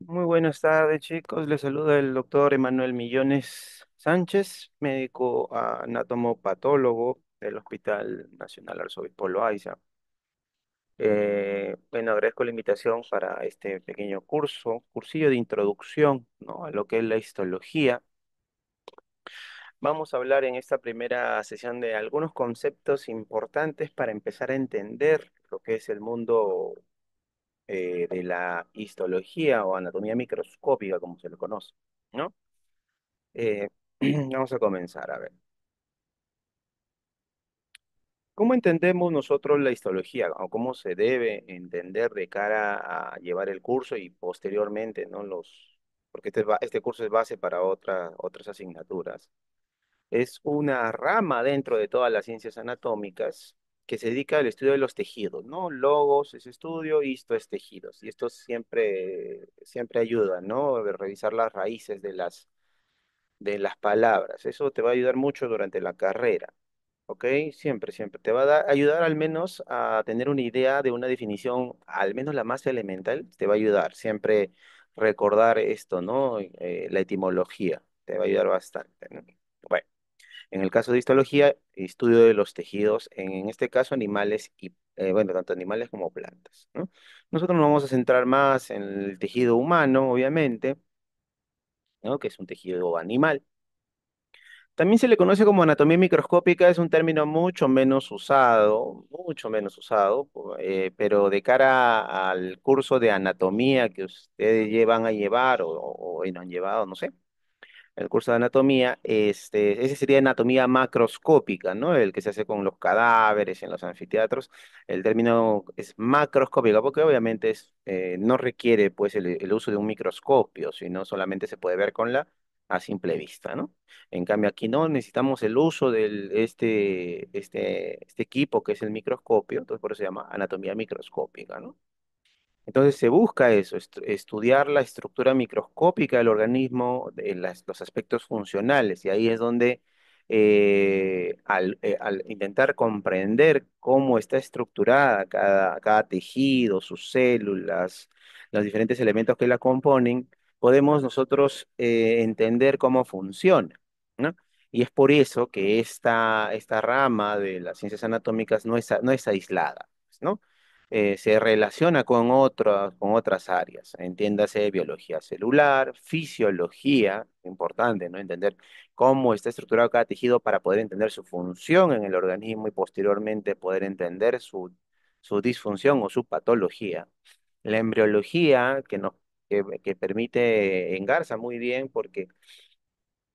Muy buenas tardes, chicos. Les saluda el doctor Emanuel Millones Sánchez, médico anatomopatólogo del Hospital Nacional Arzobispo Loaiza. Bueno, agradezco la invitación para este pequeño cursillo de introducción, ¿no?, a lo que es la histología. Vamos a hablar en esta primera sesión de algunos conceptos importantes para empezar a entender lo que es el mundo de la histología o anatomía microscópica, como se lo conoce, ¿no? Eh, Vamos a comenzar, a ver. ¿Cómo entendemos nosotros la histología o cómo se debe entender de cara a llevar el curso y posteriormente, ¿no? Porque este curso es base para otras asignaturas. Es una rama dentro de todas las ciencias anatómicas que se dedica al estudio de los tejidos, ¿no? Logos es estudio, histo es tejidos. Y esto siempre ayuda, ¿no? A revisar las raíces de las palabras. Eso te va a ayudar mucho durante la carrera, ¿ok? Siempre te va a ayudar al menos a tener una idea de una definición, al menos la más elemental, te va a ayudar. Siempre recordar esto, ¿no? La etimología, te va a ayudar bastante, ¿no? Bueno, en el caso de histología, estudio de los tejidos, en este caso animales y, bueno, tanto animales como plantas, ¿no? Nosotros nos vamos a centrar más en el tejido humano, obviamente, ¿no? Que es un tejido animal. También se le conoce como anatomía microscópica, es un término mucho menos usado, pero de cara al curso de anatomía que ustedes van a llevar o no han llevado, no sé, el curso de anatomía, ese sería anatomía macroscópica, ¿no? El que se hace con los cadáveres en los anfiteatros. El término es macroscópica porque obviamente no requiere pues el uso de un microscopio, sino solamente se puede ver con la a simple vista, ¿no? En cambio aquí no necesitamos el uso de este equipo que es el microscopio, entonces por eso se llama anatomía microscópica, ¿no? Entonces se busca eso, estudiar la estructura microscópica del organismo, los aspectos funcionales, y ahí es donde al intentar comprender cómo está estructurada cada tejido, sus células, los diferentes elementos que la componen, podemos nosotros entender cómo funciona, ¿no? Y es por eso que esta rama de las ciencias anatómicas no es aislada, ¿no? Se relaciona con otras áreas, entiéndase biología celular, fisiología, importante, ¿no? Entender cómo está estructurado cada tejido para poder entender su función en el organismo y posteriormente poder entender su disfunción o su patología. La embriología que permite, engarza muy bien porque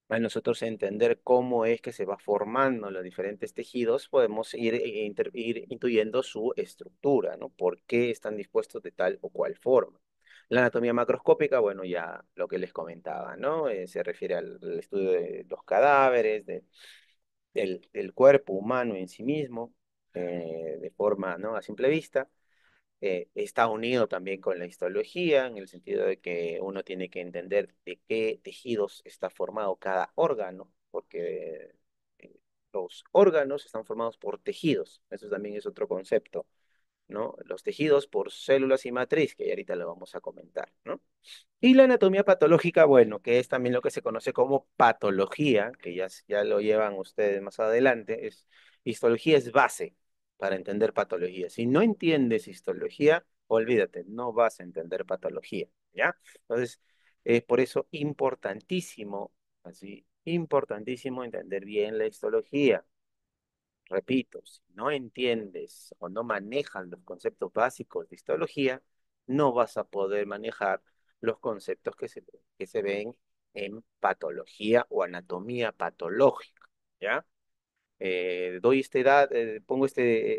a nosotros entender cómo es que se va formando los diferentes tejidos, podemos ir intuyendo su estructura, ¿no? ¿Por qué están dispuestos de tal o cual forma? La anatomía macroscópica, bueno, ya lo que les comentaba, ¿no? Se refiere al estudio de los cadáveres, del cuerpo humano en sí mismo, de forma, ¿no?, a simple vista. Está unido también con la histología, en el sentido de que uno tiene que entender de qué tejidos está formado cada órgano, porque los órganos están formados por tejidos, eso también es otro concepto, ¿no? Los tejidos por células y matriz, que ya ahorita lo vamos a comentar, ¿no? Y la anatomía patológica, bueno, que es también lo que se conoce como patología, que ya lo llevan ustedes más adelante, histología es base para entender patología. Si no entiendes histología, olvídate, no vas a entender patología, ¿ya? Entonces, es por eso importantísimo, así, importantísimo entender bien la histología. Repito, si no entiendes o no manejas los conceptos básicos de histología, no vas a poder manejar los conceptos que se ven en patología o anatomía patológica, ¿ya?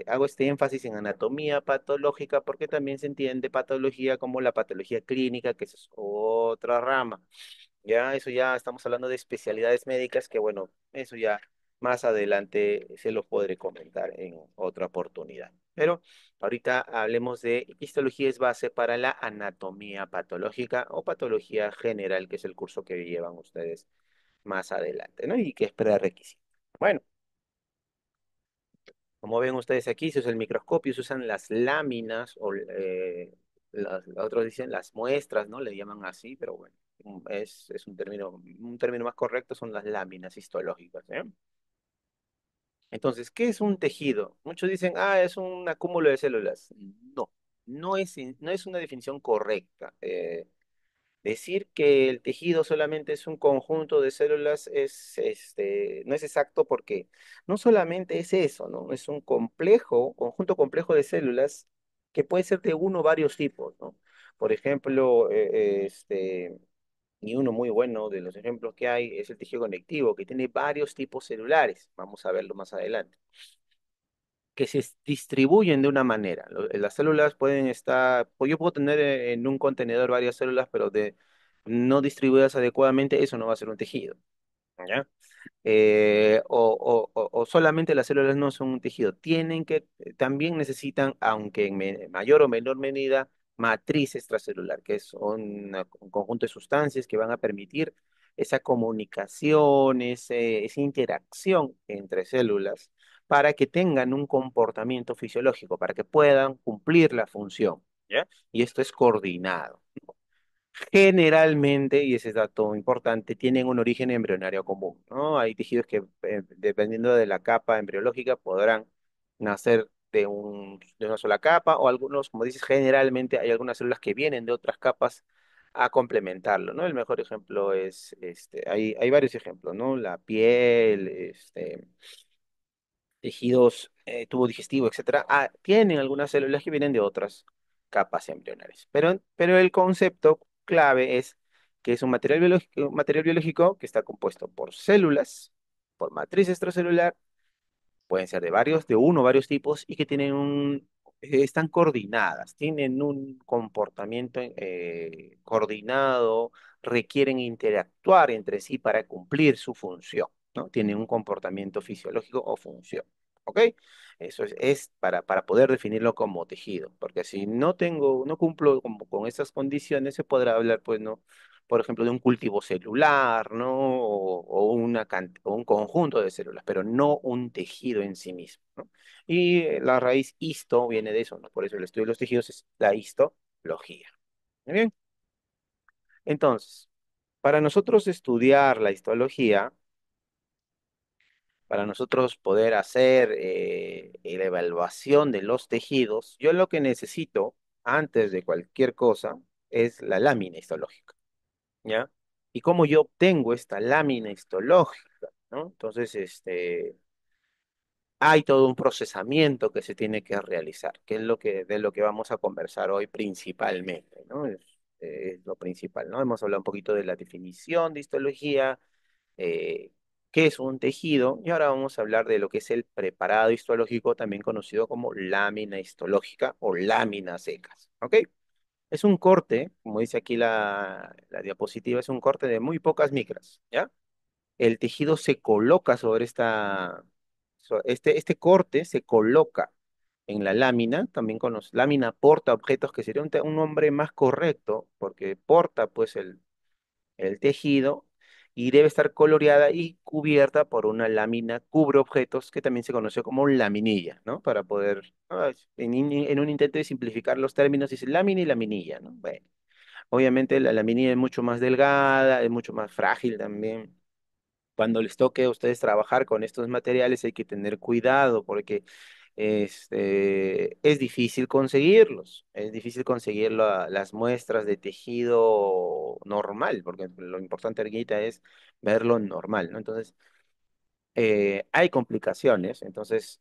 Hago este énfasis en anatomía patológica porque también se entiende patología como la patología clínica, que es otra rama. Ya, eso ya estamos hablando de especialidades médicas que, bueno, eso ya más adelante se los podré comentar en otra oportunidad. Pero ahorita hablemos de histología es base para la anatomía patológica o patología general, que es el curso que llevan ustedes más adelante, ¿no? Y que es prerequisito. Bueno, como ven ustedes aquí, se usa el microscopio, se usan las láminas otros dicen las muestras, ¿no? Le llaman así, pero bueno, es un término más correcto son las láminas histológicas, ¿eh? Entonces, ¿qué es un tejido? Muchos dicen, ah, es un acúmulo de células. No, no es una definición correcta. Decir que el tejido solamente es un conjunto de células no es exacto porque no solamente es eso, ¿no? Es un conjunto complejo de células que puede ser de uno o varios tipos, ¿no? Por ejemplo, y uno muy bueno de los ejemplos que hay es el tejido conectivo, que tiene varios tipos celulares. Vamos a verlo más adelante que se distribuyen de una manera. Las células pueden estar, pues yo puedo tener en un contenedor varias células, pero de no distribuidas adecuadamente, eso no va a ser un tejido, ¿ya? O solamente las células no son un tejido, también necesitan, aunque en mayor o menor medida, matriz extracelular, que es un conjunto de sustancias que van a permitir esa comunicación, esa interacción entre células, para que tengan un comportamiento fisiológico, para que puedan cumplir la función, ¿ya? Y esto es coordinado. Generalmente, y ese es dato importante, tienen un origen embrionario común, ¿no? Hay tejidos que, dependiendo de la capa embriológica, podrán nacer de una sola capa, o algunos, como dices, generalmente hay algunas células que vienen de otras capas a complementarlo, ¿no? El mejor ejemplo hay varios ejemplos, ¿no? La piel, tejidos, tubo digestivo, etcétera, tienen algunas células que vienen de otras capas embrionarias. Pero el concepto clave es que es un material biológico que está compuesto por células, por matriz extracelular, pueden ser de uno o varios tipos, y que están coordinadas, tienen un comportamiento coordinado, requieren interactuar entre sí para cumplir su función, ¿no? Tienen un comportamiento fisiológico o función, ¿ok? Eso es para poder definirlo como tejido, porque si no cumplo con esas condiciones, se podrá hablar, pues, ¿no? Por ejemplo, de un cultivo celular, ¿no? O un conjunto de células, pero no un tejido en sí mismo, ¿no? Y la raíz histo viene de eso, ¿no? Por eso el estudio de los tejidos es la histología. Muy bien. Entonces, para nosotros estudiar la histología, para nosotros poder hacer la evaluación de los tejidos, yo lo que necesito, antes de cualquier cosa, es la lámina histológica. ¿Ya? Y cómo yo obtengo esta lámina histológica, ¿no? Entonces, hay todo un procesamiento que se tiene que realizar, que es de lo que vamos a conversar hoy principalmente, ¿no? Es lo principal, ¿no? Hemos hablado un poquito de la definición de histología, qué es un tejido, y ahora vamos a hablar de lo que es el preparado histológico, también conocido como lámina histológica o láminas secas, ¿ok? Es un corte, como dice aquí la diapositiva, es un corte de muy pocas micras, ¿ya? El tejido se coloca sobre este corte se coloca en la lámina, también con los lámina porta objetos, que sería un nombre más correcto, porque porta pues el tejido y debe estar coloreada y cubierta por una lámina cubre objetos, que también se conoce como laminilla, ¿no? Para poder, en un intento de simplificar los términos, dice lámina y laminilla, ¿no? Bueno. Obviamente la laminilla es mucho más delgada, es mucho más frágil también. Cuando les toque a ustedes trabajar con estos materiales hay que tener cuidado porque es difícil conseguirlos. Es difícil conseguir las muestras de tejido normal, porque lo importante ahorita es verlo normal, ¿no? Entonces, hay complicaciones, entonces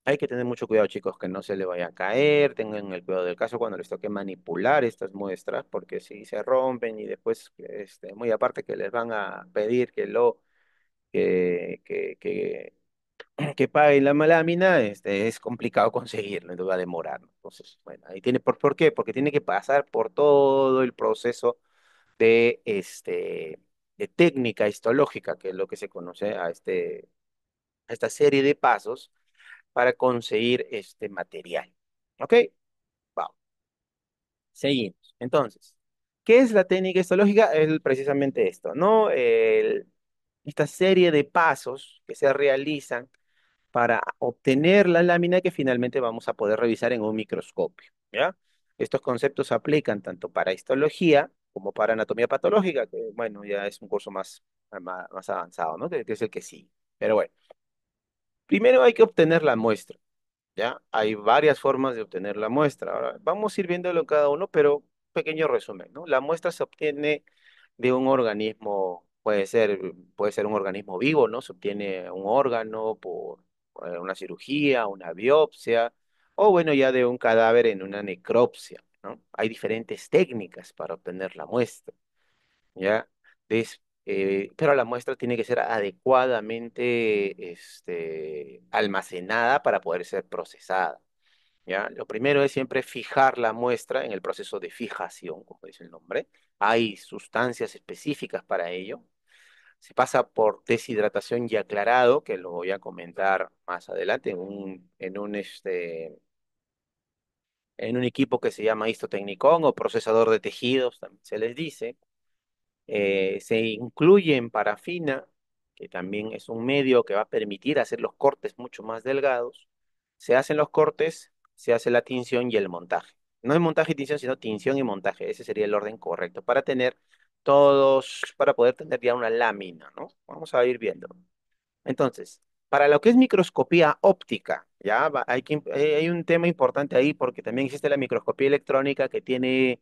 hay que tener mucho cuidado, chicos, que no se le vaya a caer, tengan el cuidado del caso cuando les toque manipular estas muestras, porque si se rompen y después, muy aparte que les van a pedir que, que, que, que paguen la lámina, es complicado conseguirlo, entonces va a demorar, ¿no? Entonces, bueno, ahí tiene, ¿por qué? Porque tiene que pasar por todo el proceso de, de técnica histológica, que es lo que se conoce a esta serie de pasos para conseguir este material. ¿Ok? Vamos, seguimos. Entonces, ¿qué es la técnica histológica? Es precisamente esto, ¿no? Esta serie de pasos que se realizan para obtener la lámina que finalmente vamos a poder revisar en un microscopio, ¿ya? Estos conceptos se aplican tanto para histología como para anatomía patológica, que bueno, ya es un curso más avanzado, ¿no? Que es el que sí. Pero bueno, primero hay que obtener la muestra, ¿ya? Hay varias formas de obtener la muestra. Ahora, vamos a ir viéndolo cada uno, pero pequeño resumen, ¿no? La muestra se obtiene de un organismo, puede ser un organismo vivo, ¿no? Se obtiene un órgano por una cirugía, una biopsia, o bueno, ya de un cadáver en una necropsia, ¿no? Hay diferentes técnicas para obtener la muestra, ¿ya? Pero la muestra tiene que ser adecuadamente almacenada para poder ser procesada. ¿Ya? Lo primero es siempre fijar la muestra en el proceso de fijación, como dice el nombre. Hay sustancias específicas para ello. Se pasa por deshidratación y aclarado, que lo voy a comentar más adelante en un equipo que se llama histotecnicón o procesador de tejidos, también se les dice. Se incluye en parafina, que también es un medio que va a permitir hacer los cortes mucho más delgados. Se hacen los cortes, se hace la tinción y el montaje. No es montaje y tinción, sino tinción y montaje. Ese sería el orden correcto para poder tener ya una lámina, ¿no? Vamos a ir viendo. Entonces, para lo que es microscopía óptica, ya hay un tema importante ahí porque también existe la microscopía electrónica que tiene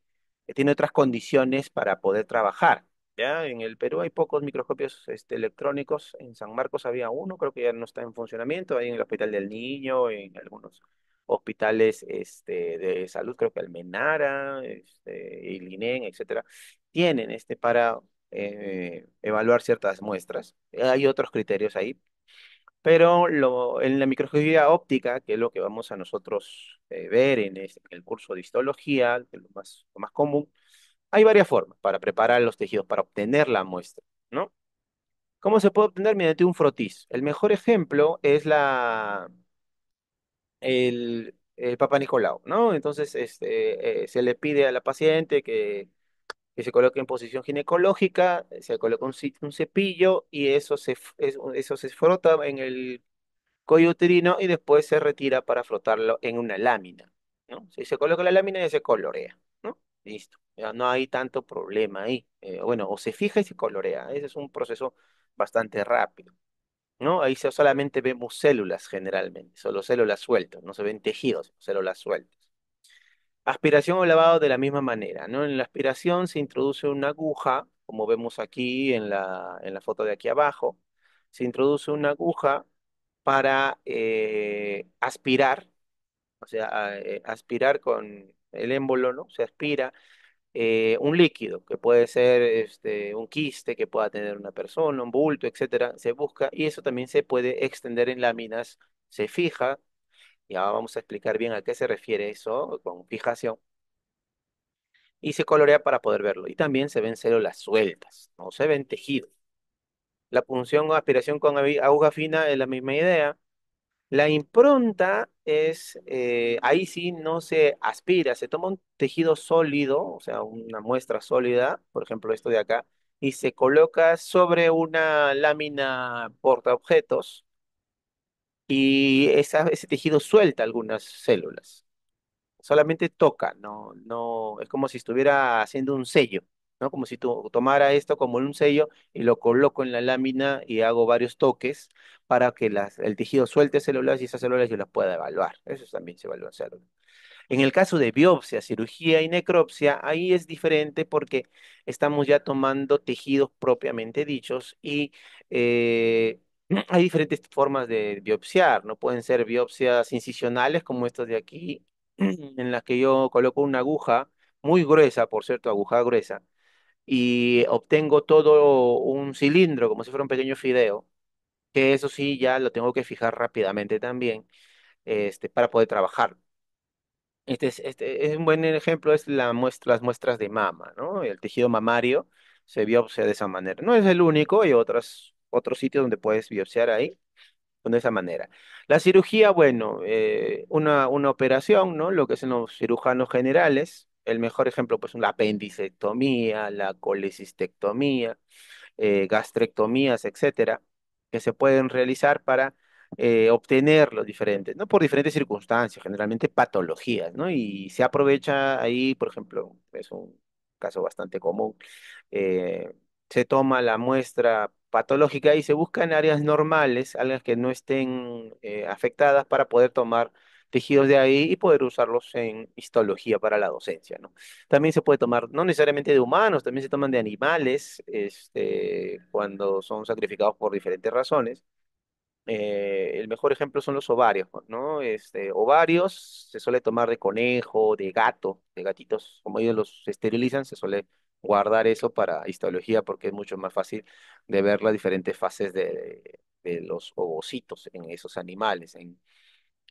otras condiciones para poder trabajar. Ya en el Perú hay pocos microscopios electrónicos. En San Marcos había uno, creo que ya no está en funcionamiento. Ahí en el Hospital del Niño, en algunos hospitales de salud, creo que Almenara, y Linen, etcétera, tienen para evaluar ciertas muestras. Hay otros criterios ahí, pero en la microscopía óptica, que es lo que vamos a nosotros ver en el curso de histología, que es lo más común, hay varias formas para preparar los tejidos, para obtener la muestra, ¿no? ¿Cómo se puede obtener? Mediante un frotis. El mejor ejemplo es el Papa Nicolau, ¿no? Entonces, se le pide a la paciente que se coloque en posición ginecológica, se coloca un cepillo y eso se frota en el cuello uterino y después se retira para frotarlo en una lámina, ¿no? Si se coloca la lámina ya se colorea, ¿no? Listo, ya no hay tanto problema ahí. Bueno, o se fija y se colorea. Ese es un proceso bastante rápido, ¿no? Ahí solamente vemos células generalmente, solo células sueltas, no se ven tejidos, células sueltas. Aspiración o lavado de la misma manera, ¿no? En la aspiración se introduce una aguja, como vemos aquí en la foto de aquí abajo, se introduce una aguja para aspirar, o sea, aspirar con el émbolo, ¿no? Se aspira un líquido, que puede ser un quiste que pueda tener una persona, un bulto, etcétera, se busca y eso también se puede extender en láminas, se fija, y ahora vamos a explicar bien a qué se refiere eso con fijación y se colorea para poder verlo. Y también se ven células sueltas, no se ven tejidos. La punción o aspiración con aguja fina es la misma idea. La impronta ahí sí no se aspira, se toma un tejido sólido, o sea, una muestra sólida, por ejemplo esto de acá, y se coloca sobre una lámina portaobjetos y ese tejido suelta algunas células. Solamente toca, no, es como si estuviera haciendo un sello, ¿no? Como si tomara esto como un sello y lo coloco en la lámina y hago varios toques para que el tejido suelte células y esas células yo las pueda evaluar. Eso también se evalúa células. En el caso de biopsia, cirugía y necropsia, ahí es diferente porque estamos ya tomando tejidos propiamente dichos y eh, hay diferentes formas de biopsiar, ¿no? Pueden ser biopsias incisionales como estas de aquí, en las que yo coloco una aguja muy gruesa, por cierto, aguja gruesa, y obtengo todo un cilindro como si fuera un pequeño fideo, que eso sí ya lo tengo que fijar rápidamente también, para poder trabajar. Este es un buen ejemplo, es las muestras de mama, ¿no? El tejido mamario se biopsia de esa manera. No es el único, hay otros sitios donde puedes biopsiar ahí, de esa manera. La cirugía, bueno, una operación, ¿no? Lo que hacen los cirujanos generales. El mejor ejemplo, pues, la apendicectomía, la colecistectomía, gastrectomías, etcétera, que se pueden realizar para obtenerlo diferente, ¿no? Por diferentes circunstancias, generalmente patologías, ¿no? Y se aprovecha ahí, por ejemplo, es un caso bastante común, eh, se toma la muestra patológica y se busca en áreas normales, áreas que no estén afectadas para poder tomar tejidos de ahí y poder usarlos en histología para la docencia, ¿no? También se puede tomar, no necesariamente de humanos, también se toman de animales, cuando son sacrificados por diferentes razones. El mejor ejemplo son los ovarios, ¿no? Ovarios se suele tomar de conejo, de gato, de gatitos, como ellos los esterilizan, se suele guardar eso para histología porque es mucho más fácil de ver las diferentes fases de los ovocitos en esos animales.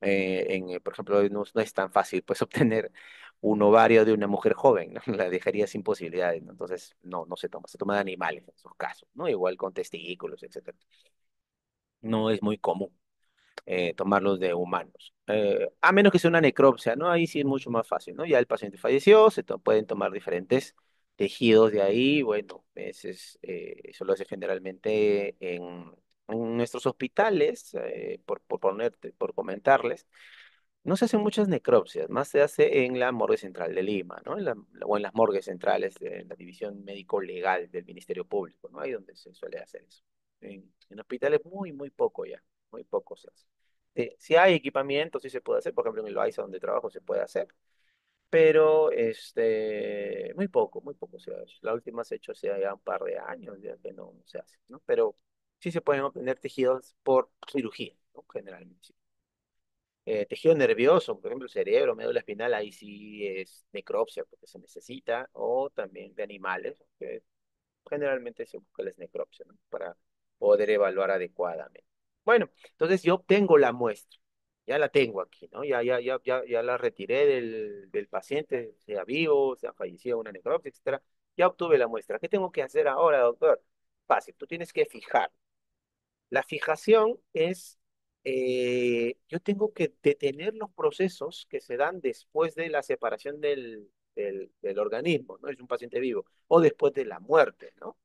Por ejemplo, no es tan fácil pues obtener un ovario de una mujer joven, ¿no? La dejaría sin posibilidades, ¿no? Entonces, no se toma de animales en esos casos, ¿no? Igual con testículos, etcétera. No es muy común tomarlos de humanos. A menos que sea una necropsia, ¿no? Ahí sí es mucho más fácil, ¿no? Ya el paciente falleció, pueden tomar diferentes tejidos de ahí, bueno, eso lo hace generalmente en nuestros hospitales, por comentarles. No se hacen muchas necropsias, más se hace en la morgue central de Lima, ¿no? O en las morgues centrales de la división médico-legal del Ministerio Público, ¿no? Ahí donde se suele hacer eso. En hospitales muy poco ya, muy poco se hace. Si hay equipamiento, sí se puede hacer, por ejemplo en el BAISA donde trabajo se puede hacer, pero muy poco se ha hecho. La última se ha hecho hace ya un par de años, ya que no se hace, ¿no? Pero sí se pueden obtener tejidos por cirugía, ¿no? Generalmente. Tejido nervioso, por ejemplo, cerebro, médula espinal, ahí sí es necropsia porque se necesita, o también de animales, que generalmente se busca la necropsia, ¿no? Para poder evaluar adecuadamente. Bueno, entonces yo tengo la muestra, ya la tengo aquí, ¿no? Ya la retiré del paciente, sea vivo, sea fallecido, una necropsia, etcétera. Ya obtuve la muestra. ¿Qué tengo que hacer ahora, doctor? Fácil, tú tienes que fijar. La fijación es, yo tengo que detener los procesos que se dan después de la separación del organismo, ¿no? Es un paciente vivo, o después de la muerte, ¿no?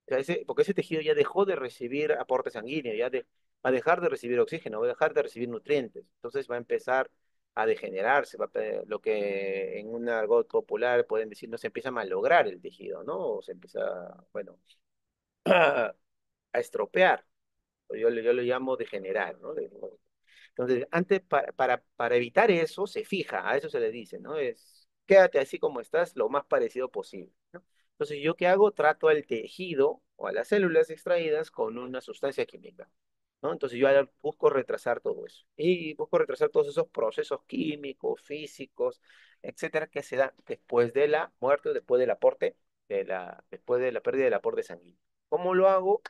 O sea, porque ese tejido ya dejó de recibir aporte sanguíneo, va a dejar de recibir oxígeno, va a dejar de recibir nutrientes, entonces va a empezar a degenerarse, lo que en un argot popular pueden decir, no se empieza a malograr el tejido, ¿no? O se empieza, bueno, a estropear. Yo lo llamo degenerar, ¿no? Entonces, antes, para evitar eso, se fija, a eso se le dice, ¿no? Quédate así como estás, lo más parecido posible, ¿no? Entonces, ¿yo qué hago? Trato al tejido o a las células extraídas con una sustancia química, ¿no? Entonces, yo ahora busco retrasar todo eso. Y busco retrasar todos esos procesos químicos, físicos, etcétera, que se dan después de la muerte o después del aporte, después de la pérdida del aporte sanguíneo. ¿Cómo lo hago?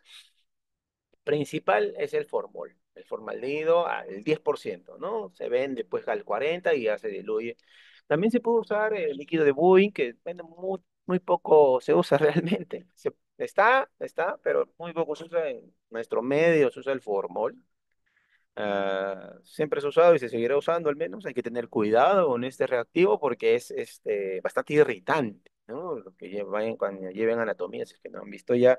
Principal es el formol, el formaldehído al 10%, ¿no? Se vende pues al 40% y ya se diluye. También se puede usar el líquido de Boeing, que bueno, muy poco se usa realmente. Pero muy poco se usa en nuestro medio, se usa el formol. Siempre se ha usado y se seguirá usando al menos. Hay que tener cuidado con este reactivo porque es bastante irritante, ¿no? Los que cuando lleven anatomía, si es que no han visto ya,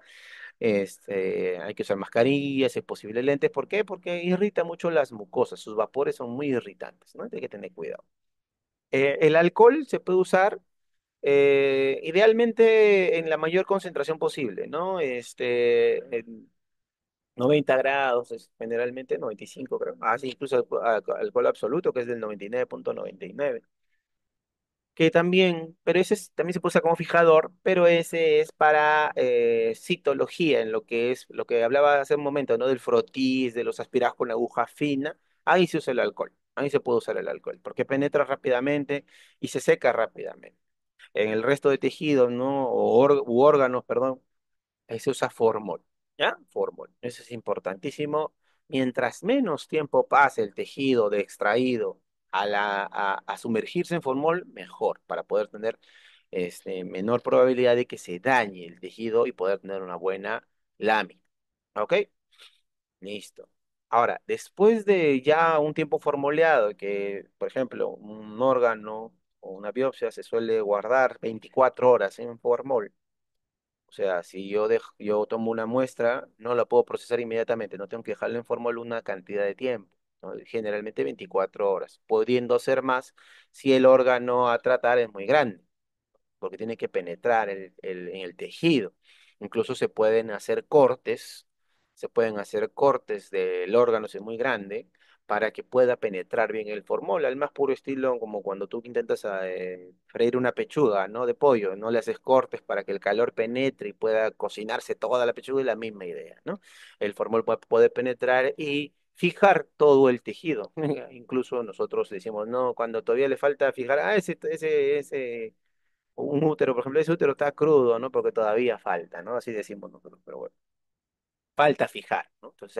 hay que usar mascarillas, si es posible lentes. ¿Por qué? Porque irrita mucho las mucosas, sus vapores son muy irritantes, ¿no? Hay que tener cuidado. El alcohol se puede usar idealmente en la mayor concentración posible, ¿no? En 90 grados, generalmente 95 creo. Ah, sí, incluso alcohol absoluto, que es del 99,99. Que también, pero también se puede usar como fijador, pero ese es para citología, en lo que hablaba hace un momento, ¿no? Del frotis, de los aspirados con aguja fina, ahí se usa el alcohol, ahí se puede usar el alcohol, porque penetra rápidamente y se seca rápidamente. En el resto de tejidos, ¿no? U órganos, perdón, ahí se usa formol, ¿ya? Formol, eso es importantísimo. Mientras menos tiempo pase el tejido de extraído a sumergirse en formol, mejor, para poder tener menor probabilidad de que se dañe el tejido y poder tener una buena lámina. ¿Ok? Listo. Ahora, después de ya un tiempo formoleado, que por ejemplo un órgano o una biopsia se suele guardar 24 horas en formol, sea, si yo tomo una muestra, no la puedo procesar inmediatamente, no tengo que dejarla en fórmula una cantidad de tiempo, ¿no? Generalmente 24 horas, pudiendo ser más si el órgano a tratar es muy grande porque tiene que penetrar en el tejido. Incluso se pueden hacer cortes del órgano si es muy grande, para que pueda penetrar bien el formol, al más puro estilo como cuando tú intentas freír una pechuga, ¿no? De pollo, no le haces cortes para que el calor penetre y pueda cocinarse toda la pechuga, y la misma idea, ¿no? El formol puede penetrar y fijar todo el tejido. Incluso nosotros decimos, no, cuando todavía le falta fijar, ese un útero, por ejemplo, ese útero está crudo, ¿no? Porque todavía falta, ¿no? Así decimos nosotros, pero bueno, falta fijar, ¿no? Entonces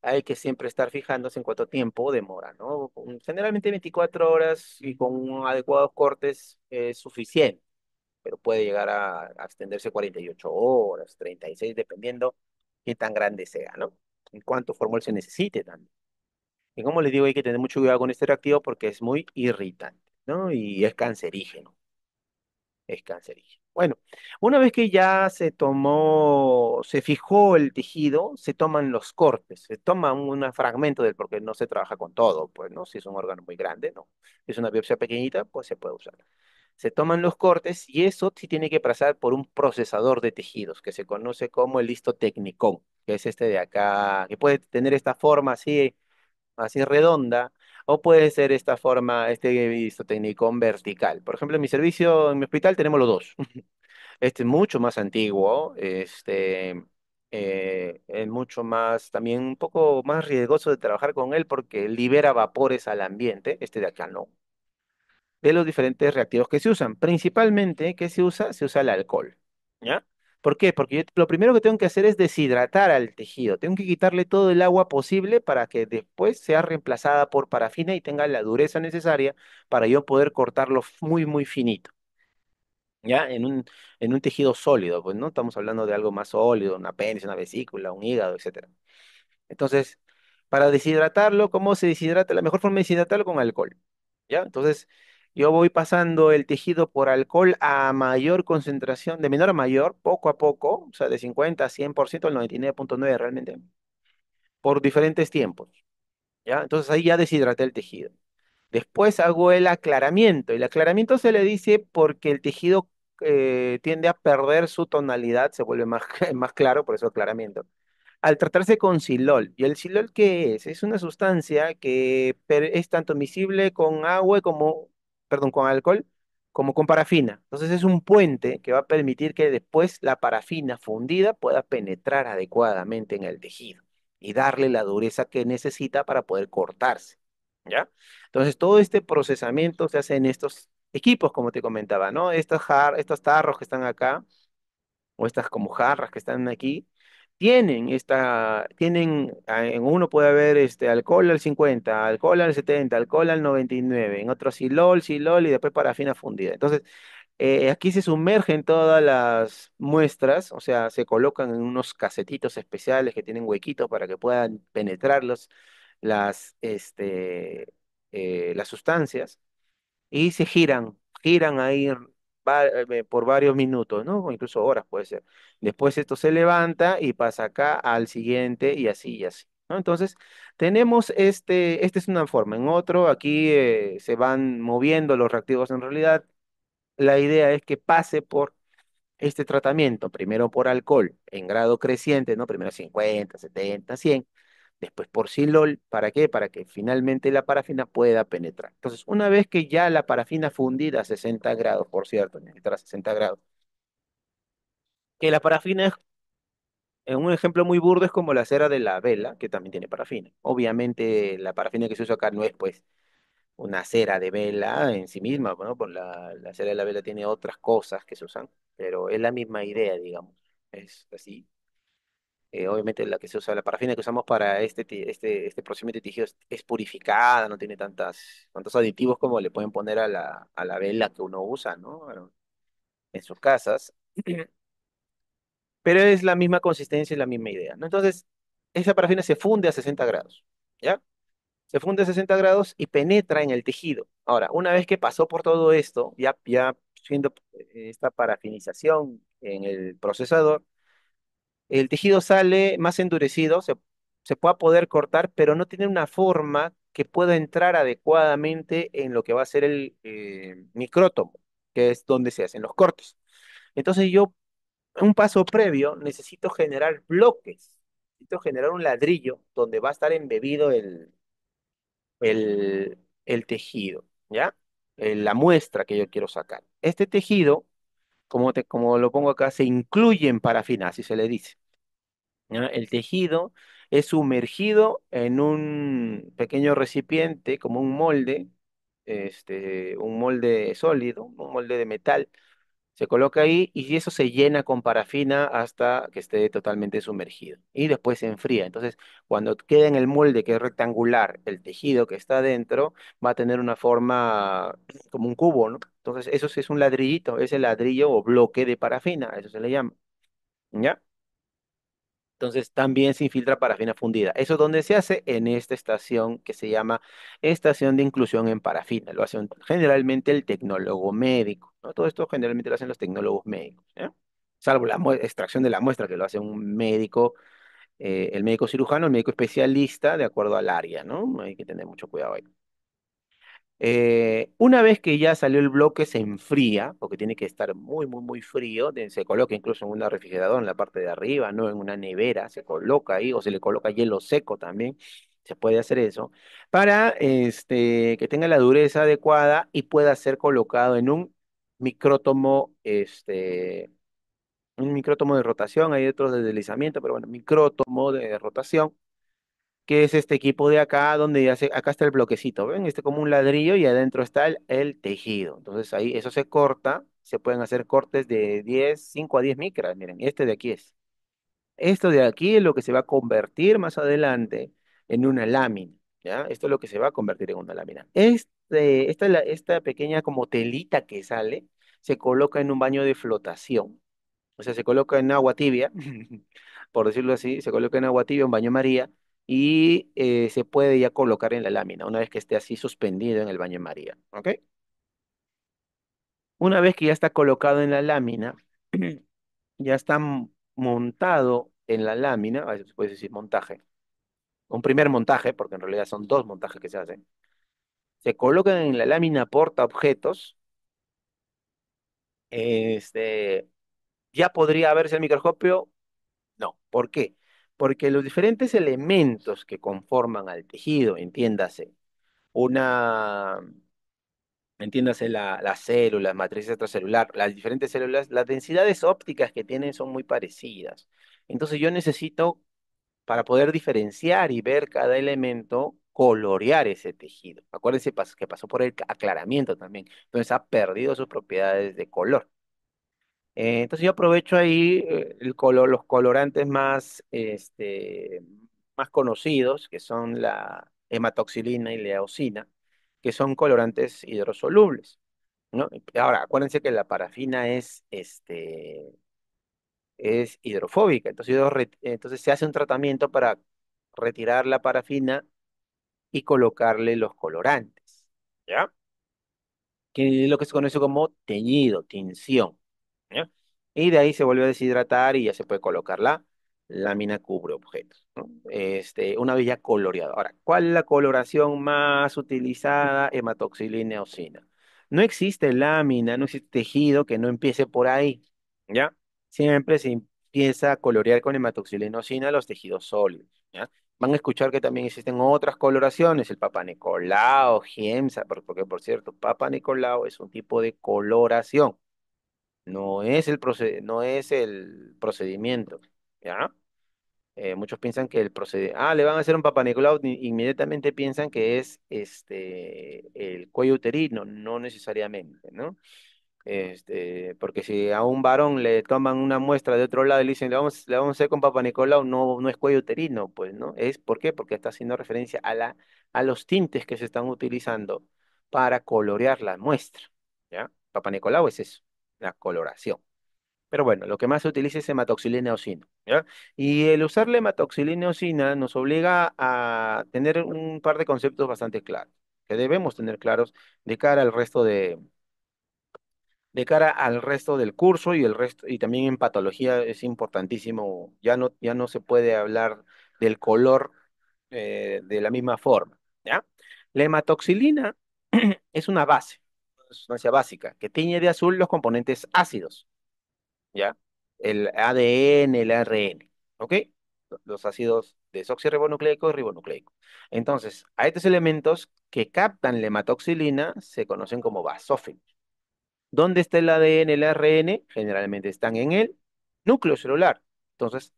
hay que siempre estar fijándose en cuánto tiempo demora, ¿no? Generalmente 24 horas y con adecuados cortes es suficiente, pero puede llegar a extenderse 48 horas, 36, dependiendo qué tan grande sea, ¿no? En cuánto formol se necesite también. Y como les digo, hay que tener mucho cuidado con este reactivo porque es muy irritante, ¿no? Y es cancerígeno. Es cancerígeno. Bueno, una vez que ya se fijó el tejido, se toman los cortes, se toma un fragmento del, porque no se trabaja con todo, pues, ¿no? Si es un órgano muy grande, no. Si es una biopsia pequeñita, pues se puede usar. Se toman los cortes y eso sí tiene que pasar por un procesador de tejidos que se conoce como el histotecnicón, que es este de acá, que puede tener esta forma así redonda, o puede ser esta forma, este histotecnicón vertical. Por ejemplo, en mi servicio, en mi hospital tenemos los dos. Este es mucho más antiguo, es mucho más, también un poco más riesgoso de trabajar con él porque libera vapores al ambiente, este de acá no, de los diferentes reactivos que se usan. Principalmente, ¿qué se usa? Se usa el alcohol, ¿ya? ¿Por qué? Porque yo lo primero que tengo que hacer es deshidratar al tejido. Tengo que quitarle todo el agua posible para que después sea reemplazada por parafina y tenga la dureza necesaria para yo poder cortarlo muy, muy finito. ¿Ya? En un tejido sólido, pues no estamos hablando de algo más sólido, un apéndice, una vesícula, un hígado, etcétera. Entonces, para deshidratarlo, ¿cómo se deshidrata? La mejor forma de deshidratarlo con alcohol, ¿ya? Entonces, yo voy pasando el tejido por alcohol a mayor concentración, de menor a mayor, poco a poco, o sea, de 50 a 100%, al 99,9 realmente, por diferentes tiempos, ¿ya? Entonces ahí ya deshidraté el tejido. Después hago el aclaramiento. El aclaramiento se le dice porque el tejido tiende a perder su tonalidad, se vuelve más, más claro, por eso aclaramiento. Al tratarse con silol. ¿Y el silol qué es? Es una sustancia que es tanto miscible con agua como, perdón, con alcohol, como con parafina. Entonces es un puente que va a permitir que después la parafina fundida pueda penetrar adecuadamente en el tejido y darle la dureza que necesita para poder cortarse. ¿Ya? Entonces todo este procesamiento se hace en estos equipos, como te comentaba, ¿no? Estos tarros que están acá o estas como jarras que están aquí, en uno puede haber alcohol al 50, alcohol al 70, alcohol al 99, en otro silol y después parafina fundida. Entonces, aquí se sumergen todas las muestras, o sea, se colocan en unos casetitos especiales que tienen huequitos para que puedan penetrar las sustancias y se giran ahí por varios minutos, ¿no? O incluso horas puede ser. Después esto se levanta y pasa acá al siguiente y así y así, ¿no? Entonces, tenemos esta es una forma. En otro, aquí se van moviendo los reactivos en realidad. La idea es que pase por este tratamiento, primero por alcohol en grado creciente, ¿no? Primero 50, 70, 100, después por silol, ¿para qué? Para que finalmente la parafina pueda penetrar. Entonces, una vez que ya la parafina fundida a 60 grados, por cierto, necesitará 60 grados, que la parafina es, en un ejemplo muy burdo, es como la cera de la vela, que también tiene parafina. Obviamente, la parafina que se usa acá no es, pues, una cera de vela en sí misma, ¿no? Por la cera de la vela tiene otras cosas que se usan, pero es la misma idea, digamos. Es así. Obviamente la que se usa, la parafina que usamos para este procedimiento de tejido es purificada, no tiene tantos aditivos como le pueden poner a la vela que uno usa, ¿no? Bueno, en sus casas. Pero es la misma consistencia y la misma idea, ¿no? Entonces, esa parafina se funde a 60 grados, ¿ya? Se funde a 60 grados y penetra en el tejido. Ahora, una vez que pasó por todo esto, ya produciendo esta parafinización en el procesador, el tejido sale más endurecido, se pueda poder cortar, pero no tiene una forma que pueda entrar adecuadamente en lo que va a ser el micrótomo, que es donde se hacen los cortes. Entonces yo, un paso previo, necesito generar bloques, necesito generar un ladrillo donde va a estar embebido el tejido, ¿ya? La muestra que yo quiero sacar. Este tejido, como lo pongo acá, se incluye en parafina, así se le dice. ¿Ya? El tejido es sumergido en un pequeño recipiente, como un molde sólido, un molde de metal. Se coloca ahí y eso se llena con parafina hasta que esté totalmente sumergido. Y después se enfría. Entonces, cuando queda en el molde que es rectangular, el tejido que está dentro va a tener una forma como un cubo, ¿no? Entonces, eso sí es un ladrillito, es el ladrillo o bloque de parafina, a eso se le llama. ¿Ya? Entonces también se infiltra parafina fundida. ¿Eso es donde se hace? En esta estación que se llama estación de inclusión en parafina. Lo hace generalmente el tecnólogo médico, ¿no? Todo esto generalmente lo hacen los tecnólogos médicos, ¿ya? Salvo la extracción de la muestra que lo hace un médico, el médico cirujano, el médico especialista, de acuerdo al área, ¿no? Hay que tener mucho cuidado ahí. Una vez que ya salió el bloque, se enfría, porque tiene que estar muy, muy, muy frío. Se coloca incluso en una refrigeradora en la parte de arriba, no en una nevera, se coloca ahí, o se le coloca hielo seco también. Se puede hacer eso para que tenga la dureza adecuada y pueda ser colocado en micrótomo, un micrótomo de rotación. Hay otros de deslizamiento, pero bueno, micrótomo de rotación, que es este equipo de acá, donde ya acá está el bloquecito, ¿ven? Este como un ladrillo y adentro está el tejido. Entonces ahí eso se corta, se pueden hacer cortes de 5 a 10 micras, miren, este de aquí es. Esto de aquí es lo que se va a convertir más adelante en una lámina, ¿ya? Esto es lo que se va a convertir en una lámina. Esta pequeña como telita que sale, se coloca en un baño de flotación. O sea, se coloca en agua tibia, por decirlo así, se coloca en agua tibia, un baño María, y se puede ya colocar en la lámina, una vez que esté así suspendido en el baño María, ¿ok? Una vez que ya está colocado en la lámina, ya está montado en la lámina, a veces se puede decir montaje, un primer montaje, porque en realidad son dos montajes que se hacen, se colocan en la lámina porta objetos, este, ya podría verse el microscopio. No, ¿por qué? Porque los diferentes elementos que conforman al tejido, una, entiéndase las células, matriz extracelular, las diferentes células, las densidades ópticas que tienen son muy parecidas. Entonces yo necesito, para poder diferenciar y ver cada elemento, colorear ese tejido. Acuérdense que pasó por el aclaramiento también, entonces ha perdido sus propiedades de color. Entonces yo aprovecho ahí los colorantes más conocidos, que son la hematoxilina y la eosina, que son colorantes hidrosolubles, ¿no? Ahora, acuérdense que la parafina es hidrofóbica, entonces se hace un tratamiento para retirar la parafina y colocarle los colorantes, ¿ya? Que es lo que se conoce como teñido, tinción, ¿ya? Y de ahí se vuelve a deshidratar y ya se puede colocar la lámina cubre objetos, ¿no? Una vez ya coloreado. Ahora, ¿cuál es la coloración más utilizada? Hematoxilina eosina. No existe lámina, no existe tejido que no empiece por ahí, ¿ya? Siempre se empieza a colorear con hematoxilina eosina los tejidos sólidos, ¿ya? Van a escuchar que también existen otras coloraciones, el Papa Nicolau, Giemsa, porque por cierto, Papa Nicolau es un tipo de coloración, no es el procedimiento, ¿ya? Muchos piensan que le van a hacer un Papa Nicolau, inmediatamente piensan que es el cuello uterino, no necesariamente, ¿no? Porque si a un varón le toman una muestra de otro lado y le dicen, le vamos a hacer con Papa Nicolau, no, no es cuello uterino, pues, ¿no? ¿Por qué? Porque está haciendo referencia a los tintes que se están utilizando para colorear la muestra, ¿ya? Papa Nicolau es eso, la coloración. Pero bueno, lo que más se utiliza es hematoxilina eosina, ¿ya? Y el usar la hematoxilina eosina nos obliga a tener un par de conceptos bastante claros, que debemos tener claros de cara al resto de cara al resto del curso y el resto, y también en patología es importantísimo, ya no se puede hablar del color de la misma forma, ¿ya? La hematoxilina es una base, una sustancia básica, que tiñe de azul los componentes ácidos, ¿ya? El ADN, el ARN, ¿ok? Los ácidos desoxirribonucleico y ribonucleico. Entonces, a estos elementos que captan la hematoxilina se conocen como basófilos. ¿Dónde está el ADN, el ARN? Generalmente están en el núcleo celular. Entonces,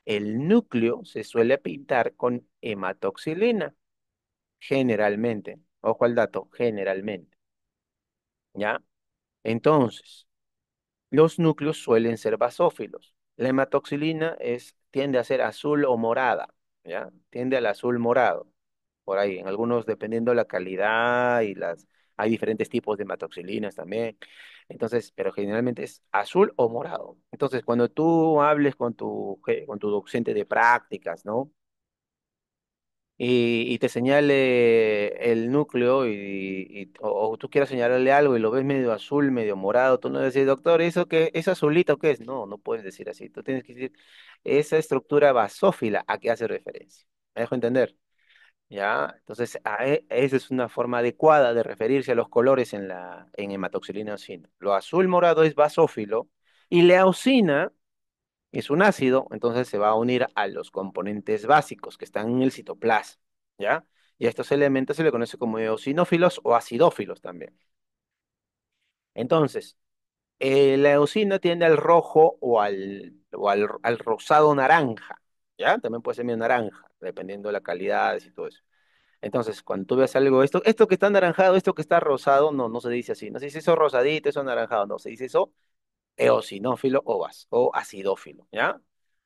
el núcleo se suele pintar con hematoxilina, generalmente. Ojo al dato, generalmente. ¿Ya? Entonces, los núcleos suelen ser basófilos. La hematoxilina tiende a ser azul o morada, ¿ya? Tiende al azul morado. Por ahí, en algunos, dependiendo de la calidad hay diferentes tipos de hematoxilinas también. Entonces, pero generalmente es azul o morado. Entonces, cuando tú hables con tu docente de prácticas, ¿no? Y te señale el núcleo o tú quieras señalarle algo y lo ves medio azul, medio morado, tú no decís, doctor, ¿eso qué es azulito qué es? No, no puedes decir así. Tú tienes que decir esa estructura basófila a qué hace referencia. ¿Me dejo entender? ¿Ya? Entonces, esa es una forma adecuada de referirse a los colores en hematoxilina eosina. Lo azul morado es basófilo y la eosina es un ácido, entonces se va a unir a los componentes básicos que están en el citoplasma, ¿ya? Y a estos elementos se le conoce como eosinófilos o acidófilos también. Entonces, la eosina tiende al rojo al rosado naranja, ¿ya? También puede ser medio naranja, dependiendo de la calidad y todo eso. Entonces, cuando tú ves algo, esto que está anaranjado, esto que está rosado, no, no se dice así. No se dice eso rosadito, eso anaranjado, no, se dice eso eosinófilo o acidófilo, ¿ya?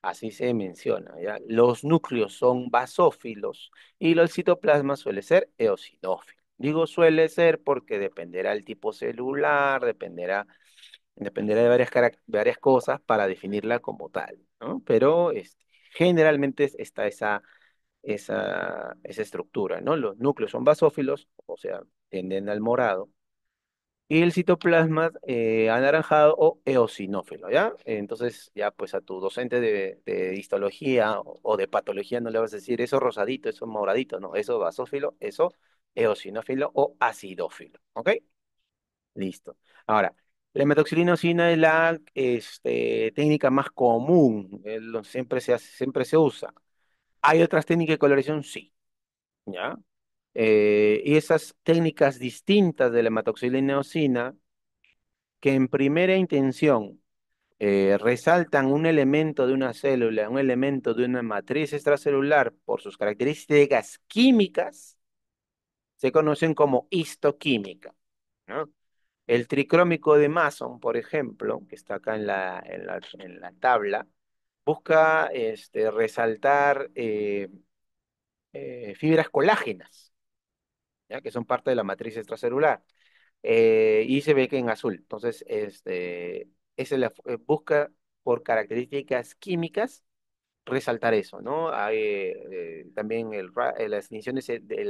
Así se menciona, ¿ya? Los núcleos son basófilos y el citoplasma suele ser eosinófilo. Digo suele ser porque dependerá el tipo celular, dependerá de varias cosas para definirla como tal, ¿no? Pero generalmente está esa estructura, ¿no? Los núcleos son basófilos, o sea, tienden al morado, y el citoplasma anaranjado o eosinófilo, ¿ya? Entonces, ya pues a tu docente de histología o de patología no le vas a decir eso rosadito, eso moradito, no, eso basófilo, eso eosinófilo o acidófilo, ¿ok? Listo. Ahora, la hematoxilinosina es la técnica más común, siempre se usa. ¿Hay otras técnicas de coloración? Sí, ¿ya? Y esas técnicas distintas de la hematoxilinosina que en primera intención resaltan un elemento de una célula, un elemento de una matriz extracelular por sus características químicas, se conocen como histoquímica, ¿no? El tricrómico de Mason, por ejemplo, que está acá en la tabla, busca resaltar fibras colágenas, ¿ya? Que son parte de la matriz extracelular. Y se ve que en azul. Entonces, busca por características químicas resaltar eso, ¿no? Hay también las distinciones de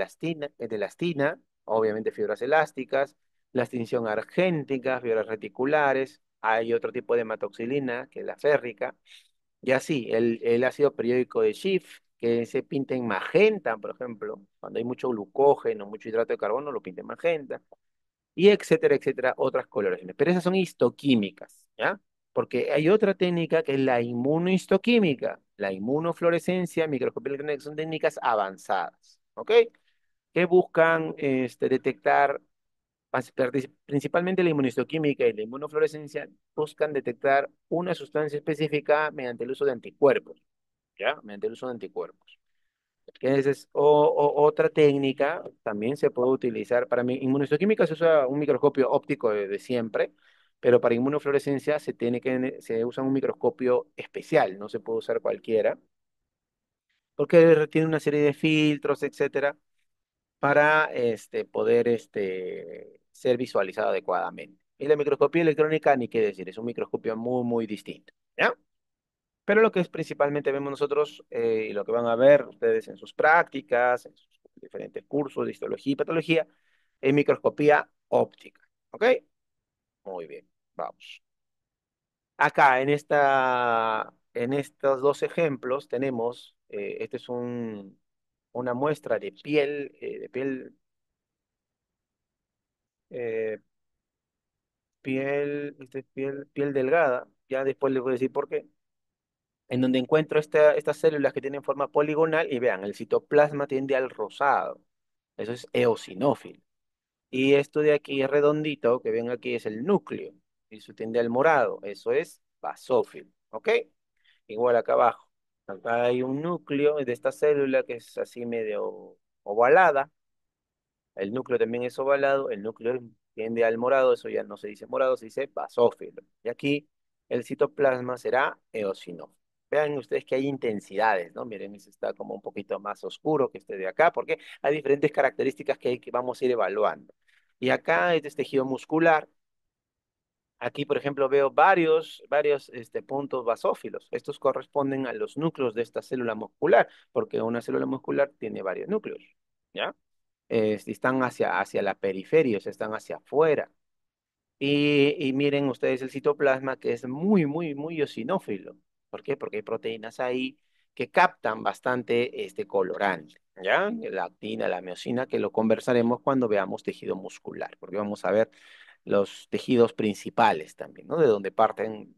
elastina, obviamente fibras elásticas, la distinción argéntica, fibras reticulares, hay otro tipo de hematoxilina, que es la férrica, y así, el ácido periódico de Schiff, que se pinta en magenta, por ejemplo, cuando hay mucho glucógeno, mucho hidrato de carbono, lo pinta en magenta y etcétera, etcétera, otras coloraciones. Pero esas son histoquímicas, ¿ya? Porque hay otra técnica que es la inmunohistoquímica, la inmunofluorescencia, microscopía electrónica, que son técnicas avanzadas, ¿ok? Que buscan detectar, principalmente la inmunohistoquímica y la inmunofluorescencia, buscan detectar una sustancia específica mediante el uso de anticuerpos, ¿ya? Mediante el uso de anticuerpos. Que esa es otra técnica, también se puede utilizar para inmunohistoquímica se usa un microscopio óptico de siempre, pero para inmunofluorescencia se usa un microscopio especial, no se puede usar cualquiera, porque tiene una serie de filtros, etcétera, para poder ser visualizado adecuadamente. Y la microscopía electrónica, ni qué decir, es un microscopio muy, muy distinto, ¿ya? Pero lo que es principalmente vemos nosotros y lo que van a ver ustedes en sus prácticas, en sus diferentes cursos de histología y patología, es microscopía óptica. ¿Ok? Muy bien. Vamos. Acá en estos dos ejemplos tenemos, este es una muestra de piel, eh, este es piel delgada. Ya después les voy a decir por qué. En donde encuentro estas células que tienen forma poligonal y vean, el citoplasma tiende al rosado. Eso es eosinófilo. Y esto de aquí es redondito, que ven aquí es el núcleo. Y eso tiende al morado. Eso es basófilo. ¿Ok? Igual acá abajo. Acá hay un núcleo de esta célula que es así medio ovalada. El núcleo también es ovalado, el núcleo tiende al morado, eso ya no se dice morado, se dice basófilo. Y aquí el citoplasma será eosinófilo. Vean ustedes que hay intensidades, ¿no? Miren, ese está como un poquito más oscuro que este de acá, porque hay diferentes características que vamos a ir evaluando. Y acá este es tejido muscular. Aquí, por ejemplo, veo varios puntos basófilos. Estos corresponden a los núcleos de esta célula muscular, porque una célula muscular tiene varios núcleos, ¿ya? Están hacia la periferia, o sea, están hacia afuera. Y miren ustedes el citoplasma que es muy eosinófilo. ¿Por qué? Porque hay proteínas ahí que captan bastante este colorante, ¿ya? La actina, la miosina, que lo conversaremos cuando veamos tejido muscular, porque vamos a ver los tejidos principales también, ¿no? De donde parten,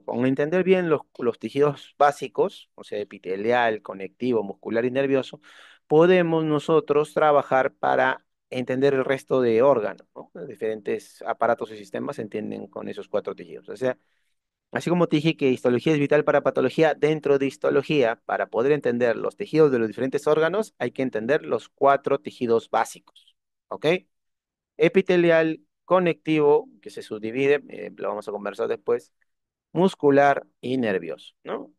con entender bien los tejidos básicos, o sea, epitelial, conectivo, muscular y nervioso, podemos nosotros trabajar para entender el resto de órganos, ¿no? Los diferentes aparatos y sistemas se entienden con esos cuatro tejidos. O sea, así como te dije que histología es vital para patología, dentro de histología, para poder entender los tejidos de los diferentes órganos, hay que entender los cuatro tejidos básicos, ¿ok? Epitelial, conectivo, que se subdivide, lo vamos a conversar después, muscular y nervioso, ¿no?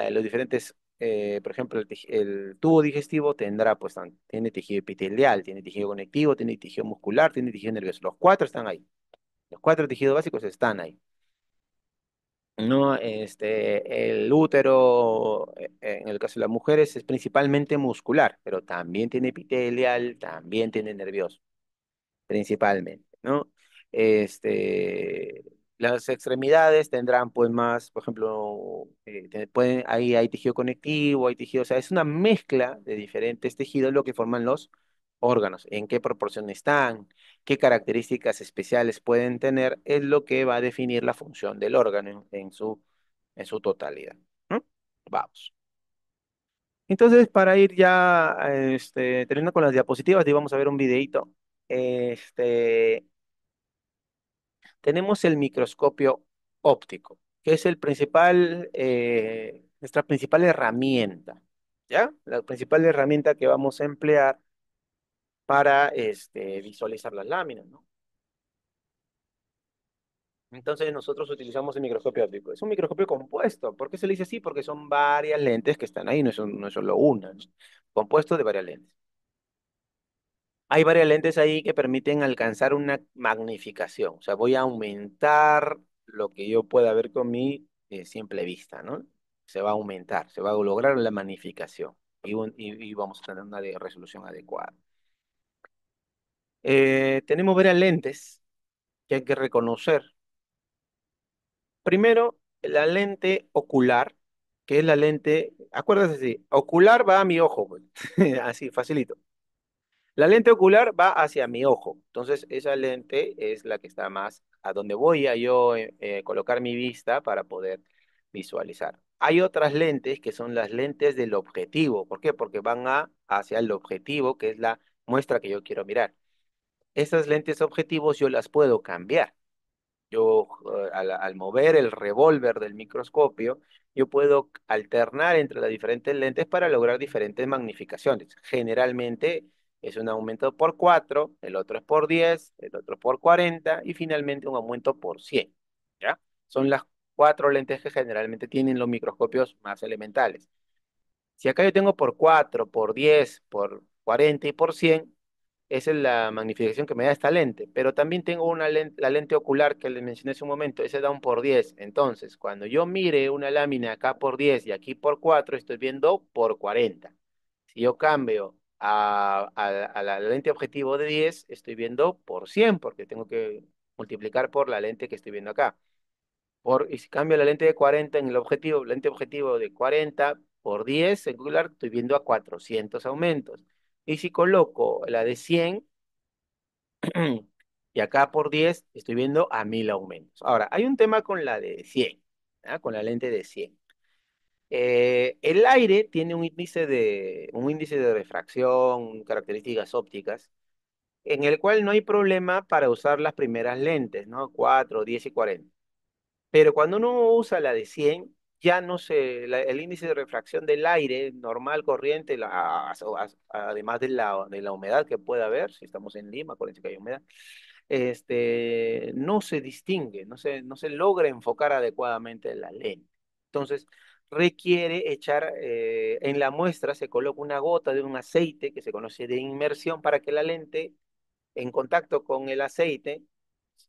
Los diferentes, por ejemplo, el tubo digestivo tendrá, pues, tiene tejido epitelial, tiene tejido conectivo, tiene tejido muscular, tiene tejido nervioso. Los cuatro están ahí. Los cuatro tejidos básicos están ahí. No, el útero, en el caso de las mujeres, es principalmente muscular, pero también tiene epitelial, también tiene nervioso principalmente, ¿no? Este, las extremidades tendrán pues más, por ejemplo, ahí hay tejido conectivo, hay tejido, o sea, es una mezcla de diferentes tejidos lo que forman los órganos, en qué proporción están, qué características especiales pueden tener, es lo que va a definir la función del órgano en su totalidad, ¿no? Vamos. Entonces, para ir ya, terminando con las diapositivas, y vamos a ver un videito. Este, tenemos el microscopio óptico, que es nuestra principal herramienta, ¿ya? La principal herramienta que vamos a emplear para visualizar las láminas, ¿no? Entonces nosotros utilizamos el microscopio óptico. Es un microscopio compuesto. ¿Por qué se le dice así? Porque son varias lentes que están ahí, no es solo una, ¿no? Compuesto de varias lentes. Hay varias lentes ahí que permiten alcanzar una magnificación. O sea, voy a aumentar lo que yo pueda ver con mi simple vista, ¿no? Se va a aumentar, se va a lograr la magnificación y vamos a tener una resolución adecuada. Tenemos varias lentes que hay que reconocer. Primero, la lente ocular, que es la lente, acuérdate así, ocular va a mi ojo, pues. Así, facilito. La lente ocular va hacia mi ojo, entonces esa lente es la que está más a donde voy a yo colocar mi vista para poder visualizar. Hay otras lentes que son las lentes del objetivo. ¿Por qué? Porque van hacia el objetivo, que es la muestra que yo quiero mirar. Esas lentes objetivos yo las puedo cambiar. Yo, al mover el revólver del microscopio, yo puedo alternar entre las diferentes lentes para lograr diferentes magnificaciones. Generalmente es un aumento por 4, el otro es por 10, el otro por 40 y finalmente un aumento por 100. ¿Ya? Son las cuatro lentes que generalmente tienen los microscopios más elementales. Si acá yo tengo por 4, por 10, por 40 y por 100, esa es la magnificación que me da esta lente. Pero también tengo una lente, la lente ocular que les mencioné hace un momento, ese da un por 10. Entonces, cuando yo mire una lámina acá por 10 y aquí por 4, estoy viendo por 40. Si yo cambio a la lente objetivo de 10, estoy viendo por 100, porque tengo que multiplicar por la lente que estoy viendo acá. Y si cambio la lente de 40 en el objetivo, lente objetivo de 40 por 10 angular, estoy viendo a 400 aumentos. Y si coloco la de 100 y acá por 10 estoy viendo a 1000 aumentos. Ahora, hay un tema con la de 100, ¿ah? Con la lente de 100. El aire tiene un índice de refracción, características ópticas, en el cual no hay problema para usar las primeras lentes, ¿no? 4, 10 y 40. Pero cuando uno usa la de 100, ya no se, el índice de refracción del aire normal, corriente, además de la humedad que pueda haber, si estamos en Lima, acuérdense que hay humedad, no se distingue, no se logra enfocar adecuadamente la lente. Entonces, requiere echar, en la muestra se coloca una gota de un aceite que se conoce de inmersión para que la lente en contacto con el aceite,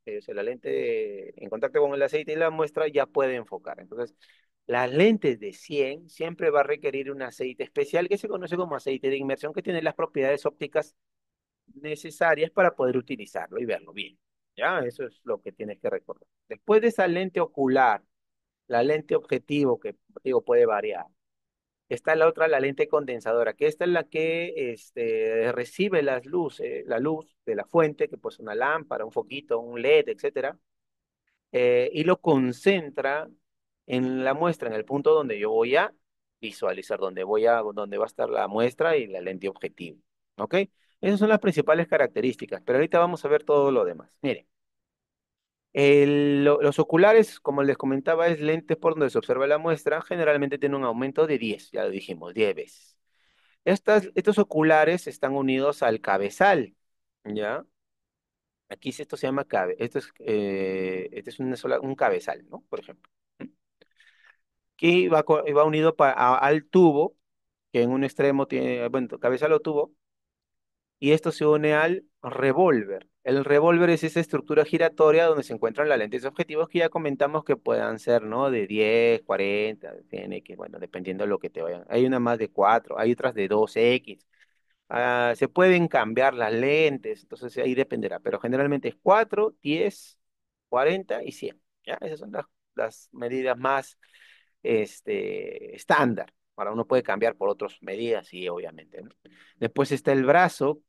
o sea, la lente en contacto con el aceite y la muestra ya puede enfocar. Entonces, las lentes de 100 siempre va a requerir un aceite especial que se conoce como aceite de inmersión, que tiene las propiedades ópticas necesarias para poder utilizarlo y verlo bien. Ya, eso es lo que tienes que recordar. Después de esa lente ocular, la lente objetivo, que digo puede variar. Está la otra, la lente condensadora, que esta es la que recibe la luz de la fuente, que pues una lámpara, un foquito, un LED, etcétera, y lo concentra en la muestra, en el punto donde yo voy a visualizar, donde va a estar la muestra y la lente objetivo. ¿Ok? Esas son las principales características, pero ahorita vamos a ver todo lo demás. Mire, los oculares, como les comentaba, es lentes por donde se observa la muestra, generalmente tiene un aumento de 10, ya lo dijimos, 10 veces. Estos oculares están unidos al cabezal, ¿ya? Aquí esto se llama este es un cabezal, ¿no? Por ejemplo. Que va unido al tubo, que en un extremo tiene, bueno, cabezal o tubo, y esto se une al revólver. El revólver es esa estructura giratoria donde se encuentran las lentes objetivos que ya comentamos que puedan ser, ¿no? De 10, 40, tiene que, bueno, dependiendo de lo que te vayan. Hay una más de 4, hay otras de 2X. Se pueden cambiar las lentes, entonces ahí dependerá, pero generalmente es 4, 10, 40 y 100. ¿Ya? Esas son las medidas más estándar. Ahora uno puede cambiar por otras medidas, sí, obviamente, ¿no? Después está el brazo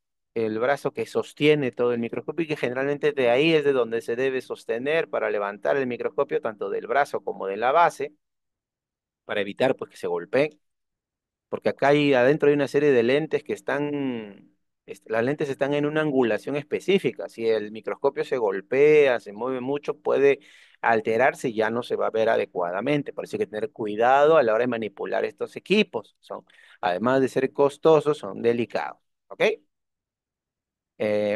que sostiene todo el microscopio y que generalmente de ahí es de donde se debe sostener para levantar el microscopio, tanto del brazo como de la base, para evitar pues que se golpee, porque acá adentro hay una serie de lentes que las lentes están en una angulación específica. Si el microscopio se golpea, se mueve mucho, puede alterarse y ya no se va a ver adecuadamente. Por eso hay que tener cuidado a la hora de manipular estos equipos. Además de ser costosos, son delicados. ¿Ok?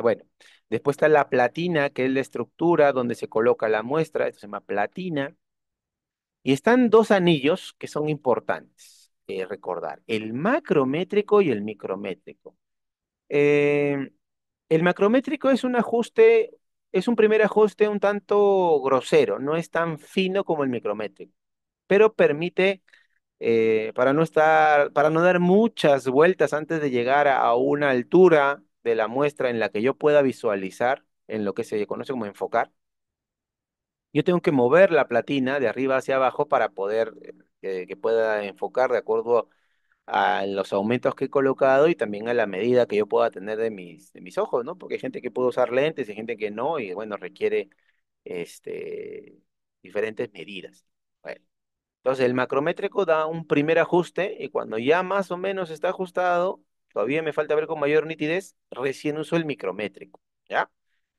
Bueno, después está la platina, que es la estructura donde se coloca la muestra. Esto se llama platina. Y están dos anillos que son importantes recordar, el macrométrico y el micrométrico. Eh, el macrométrico es un primer ajuste un tanto grosero, no es tan fino como el micrométrico, pero permite, para no dar muchas vueltas antes de llegar a una altura de la muestra en la que yo pueda visualizar, en lo que se conoce como enfocar. Yo tengo que mover la platina de arriba hacia abajo para poder que pueda enfocar de acuerdo a los aumentos que he colocado y también a la medida que yo pueda tener de mis ojos, ¿no? Porque hay gente que puede usar lentes y gente que no, y bueno, requiere este, diferentes medidas. Bueno, entonces el macrométrico da un primer ajuste y cuando ya más o menos está ajustado, todavía me falta ver con mayor nitidez, recién uso el micrométrico, ¿ya?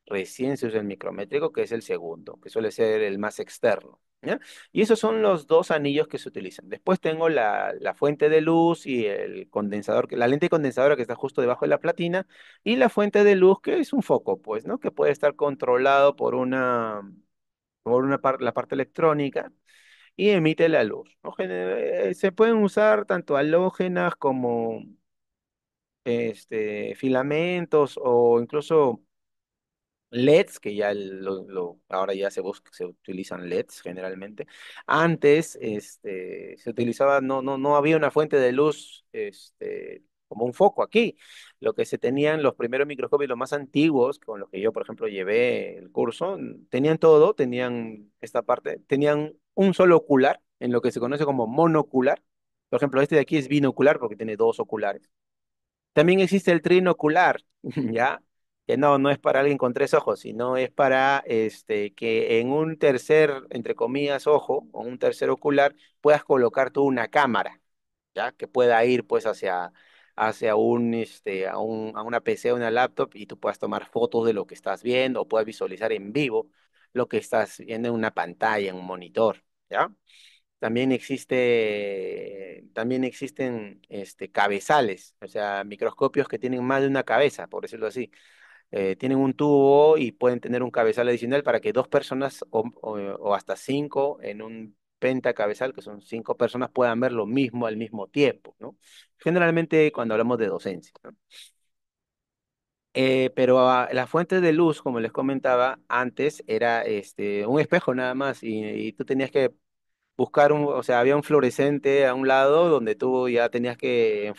Recién se usa el micrométrico, que es el segundo, que suele ser el más externo, ¿ya? Y esos son los dos anillos que se utilizan. Después tengo la fuente de luz y el condensador, la lente condensadora que está justo debajo de la platina, y la fuente de luz, que es un foco, pues, ¿no? Que puede estar controlado la parte electrónica y emite la luz, ¿no? Se pueden usar tanto halógenas como filamentos o incluso LEDs, que ya ahora ya se utilizan LEDs generalmente. Antes se utilizaba, no había una fuente de luz como un foco aquí. Lo que se tenían los primeros microscopios, los más antiguos, con los que yo, por ejemplo, llevé el curso, tenían todo, tenían esta parte, tenían un solo ocular, en lo que se conoce como monocular. Por ejemplo, este de aquí es binocular porque tiene dos oculares. También existe el trinocular, ¿ya? Que no es para alguien con tres ojos, sino es para que en un tercer, entre comillas, ojo, o un tercer ocular, puedas colocar tú una cámara, ¿ya? Que pueda ir pues hacia a una PC o una laptop y tú puedas tomar fotos de lo que estás viendo o puedas visualizar en vivo lo que estás viendo en una pantalla, en un monitor, ¿ya? También existen cabezales, o sea, microscopios que tienen más de una cabeza, por decirlo así. Tienen un tubo y pueden tener un cabezal adicional para que dos personas o hasta cinco en un pentacabezal, que son cinco personas, puedan ver lo mismo al mismo tiempo, ¿no? Generalmente cuando hablamos de docencia, ¿no? Pero la fuente de luz, como les comentaba antes, era un espejo nada más y tú tenías que buscar o sea, había un fluorescente a un lado donde tú ya tenías que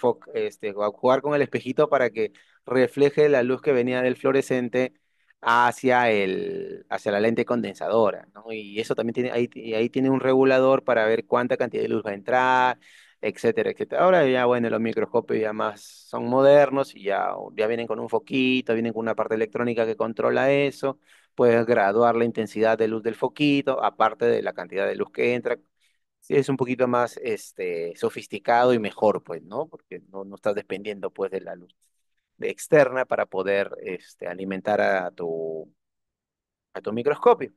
jugar con el espejito para que refleje la luz que venía del fluorescente hacia la lente condensadora, ¿no? Y eso también ahí tiene un regulador para ver cuánta cantidad de luz va a entrar, etcétera, etcétera. Ahora ya, bueno, los microscopios ya más son modernos y ya vienen con un foquito, vienen con una parte electrónica que controla eso. Puedes graduar la intensidad de luz del foquito, aparte de la cantidad de luz que entra. Sí, es un poquito más sofisticado y mejor, pues, ¿no? Porque no estás dependiendo, pues, de la luz externa para poder alimentar a tu microscopio.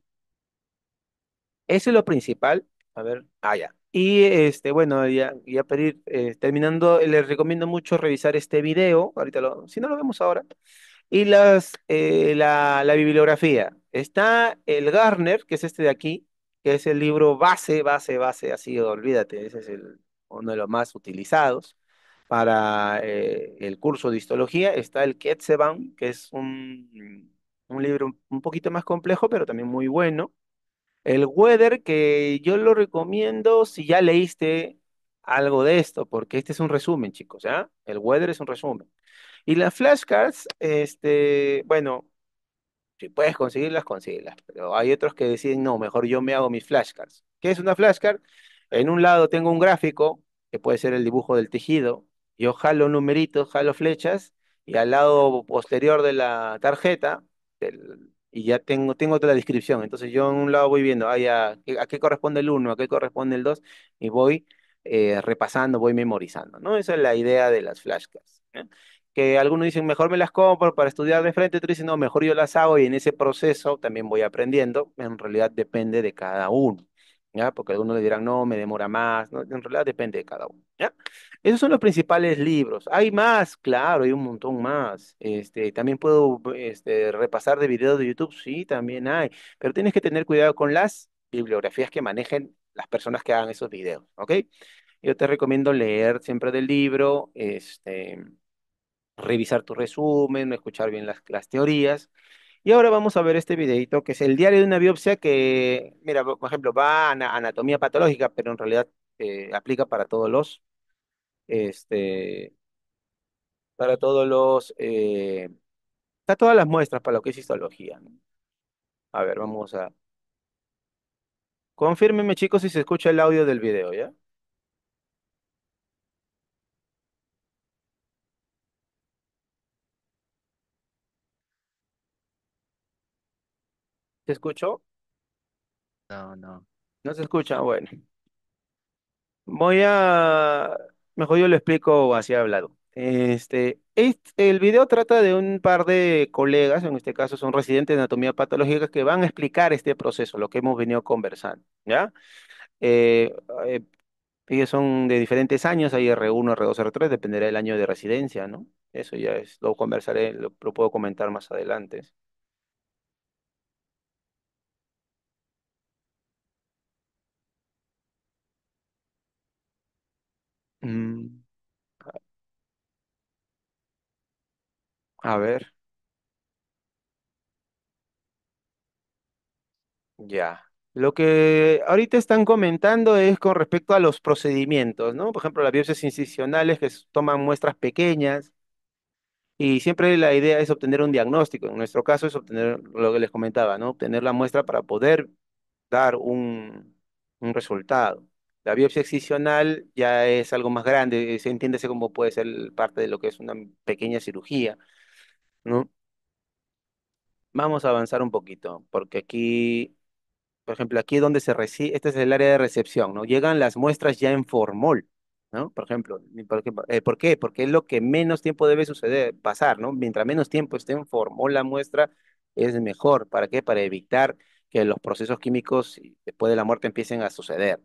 Eso es lo principal. A ver, ya. Y bueno, ya para ir terminando, les recomiendo mucho revisar este video. Si no lo vemos ahora. Y la bibliografía. Está el Garner, que es este de aquí, que es el libro base, así, olvídate, ese es uno de los más utilizados para el curso de histología. Está el Ketseban, que es un libro un poquito más complejo, pero también muy bueno. El Weather, que yo lo recomiendo si ya leíste algo de esto, porque este es un resumen, chicos, ¿ya? El Weather es un resumen. Y las flashcards, bueno, si puedes conseguirlas, consíguelas. Pero hay otros que deciden, no, mejor yo me hago mis flashcards. ¿Qué es una flashcard? En un lado tengo un gráfico, que puede ser el dibujo del tejido. Yo jalo numeritos, jalo flechas, y al lado posterior de la tarjeta, y ya tengo toda la descripción. Entonces yo en un lado voy viendo, a qué corresponde el uno, a qué corresponde el 2, y voy repasando, voy memorizando, ¿no? Esa es la idea de las flashcards, ¿eh? Que algunos dicen, mejor me las compro para estudiar de frente, otros dicen, no, mejor yo las hago y en ese proceso también voy aprendiendo. En realidad depende de cada uno, ¿ya? Porque algunos le dirán, no, me demora más, ¿no? En realidad depende de cada uno, ¿ya? Esos son los principales libros. Hay más, claro, hay un montón más. También puedo repasar de videos de YouTube, sí, también hay, pero tienes que tener cuidado con las bibliografías que manejen las personas que hagan esos videos, ¿ok? Yo te recomiendo leer siempre del libro, revisar tu resumen, escuchar bien las teorías. Y ahora vamos a ver este videito que es el diario de una biopsia que, mira, por ejemplo, va a anatomía patológica, pero en realidad aplica este, para todas las muestras, para lo que es histología, ¿no? A ver, vamos a... Confírmenme, chicos, si se escucha el audio del video, ¿ya? ¿Se escuchó? No, no. ¿No se escucha? Bueno. Voy a, mejor yo lo explico así hablado. El video trata de un par de colegas, en este caso son residentes de anatomía patológica, que van a explicar este proceso, lo que hemos venido conversando, ¿ya? Eh, eh, Ellos son de diferentes años, hay R1, R2, R3, dependerá del año de residencia, ¿no? Eso ya lo conversaré, lo puedo comentar más adelante. Mm, a ver, ya. Lo que ahorita están comentando es con respecto a los procedimientos, ¿no? Por ejemplo, las biopsias incisionales toman muestras pequeñas y siempre la idea es obtener un diagnóstico. En nuestro caso es obtener lo que les comentaba, ¿no? Obtener la muestra para poder dar un resultado. La biopsia excisional ya es algo más grande, se entiende como puede ser parte de lo que es una pequeña cirugía, ¿no? Vamos a avanzar un poquito, porque aquí, por ejemplo, aquí donde se recibe, este es el área de recepción, ¿no? Llegan las muestras ya en formol, ¿no? Por ejemplo, ¿por qué? Porque es lo que menos tiempo debe suceder, pasar, ¿no? Mientras menos tiempo esté en formol la muestra, es mejor. ¿Para qué? Para evitar que los procesos químicos después de la muerte empiecen a suceder.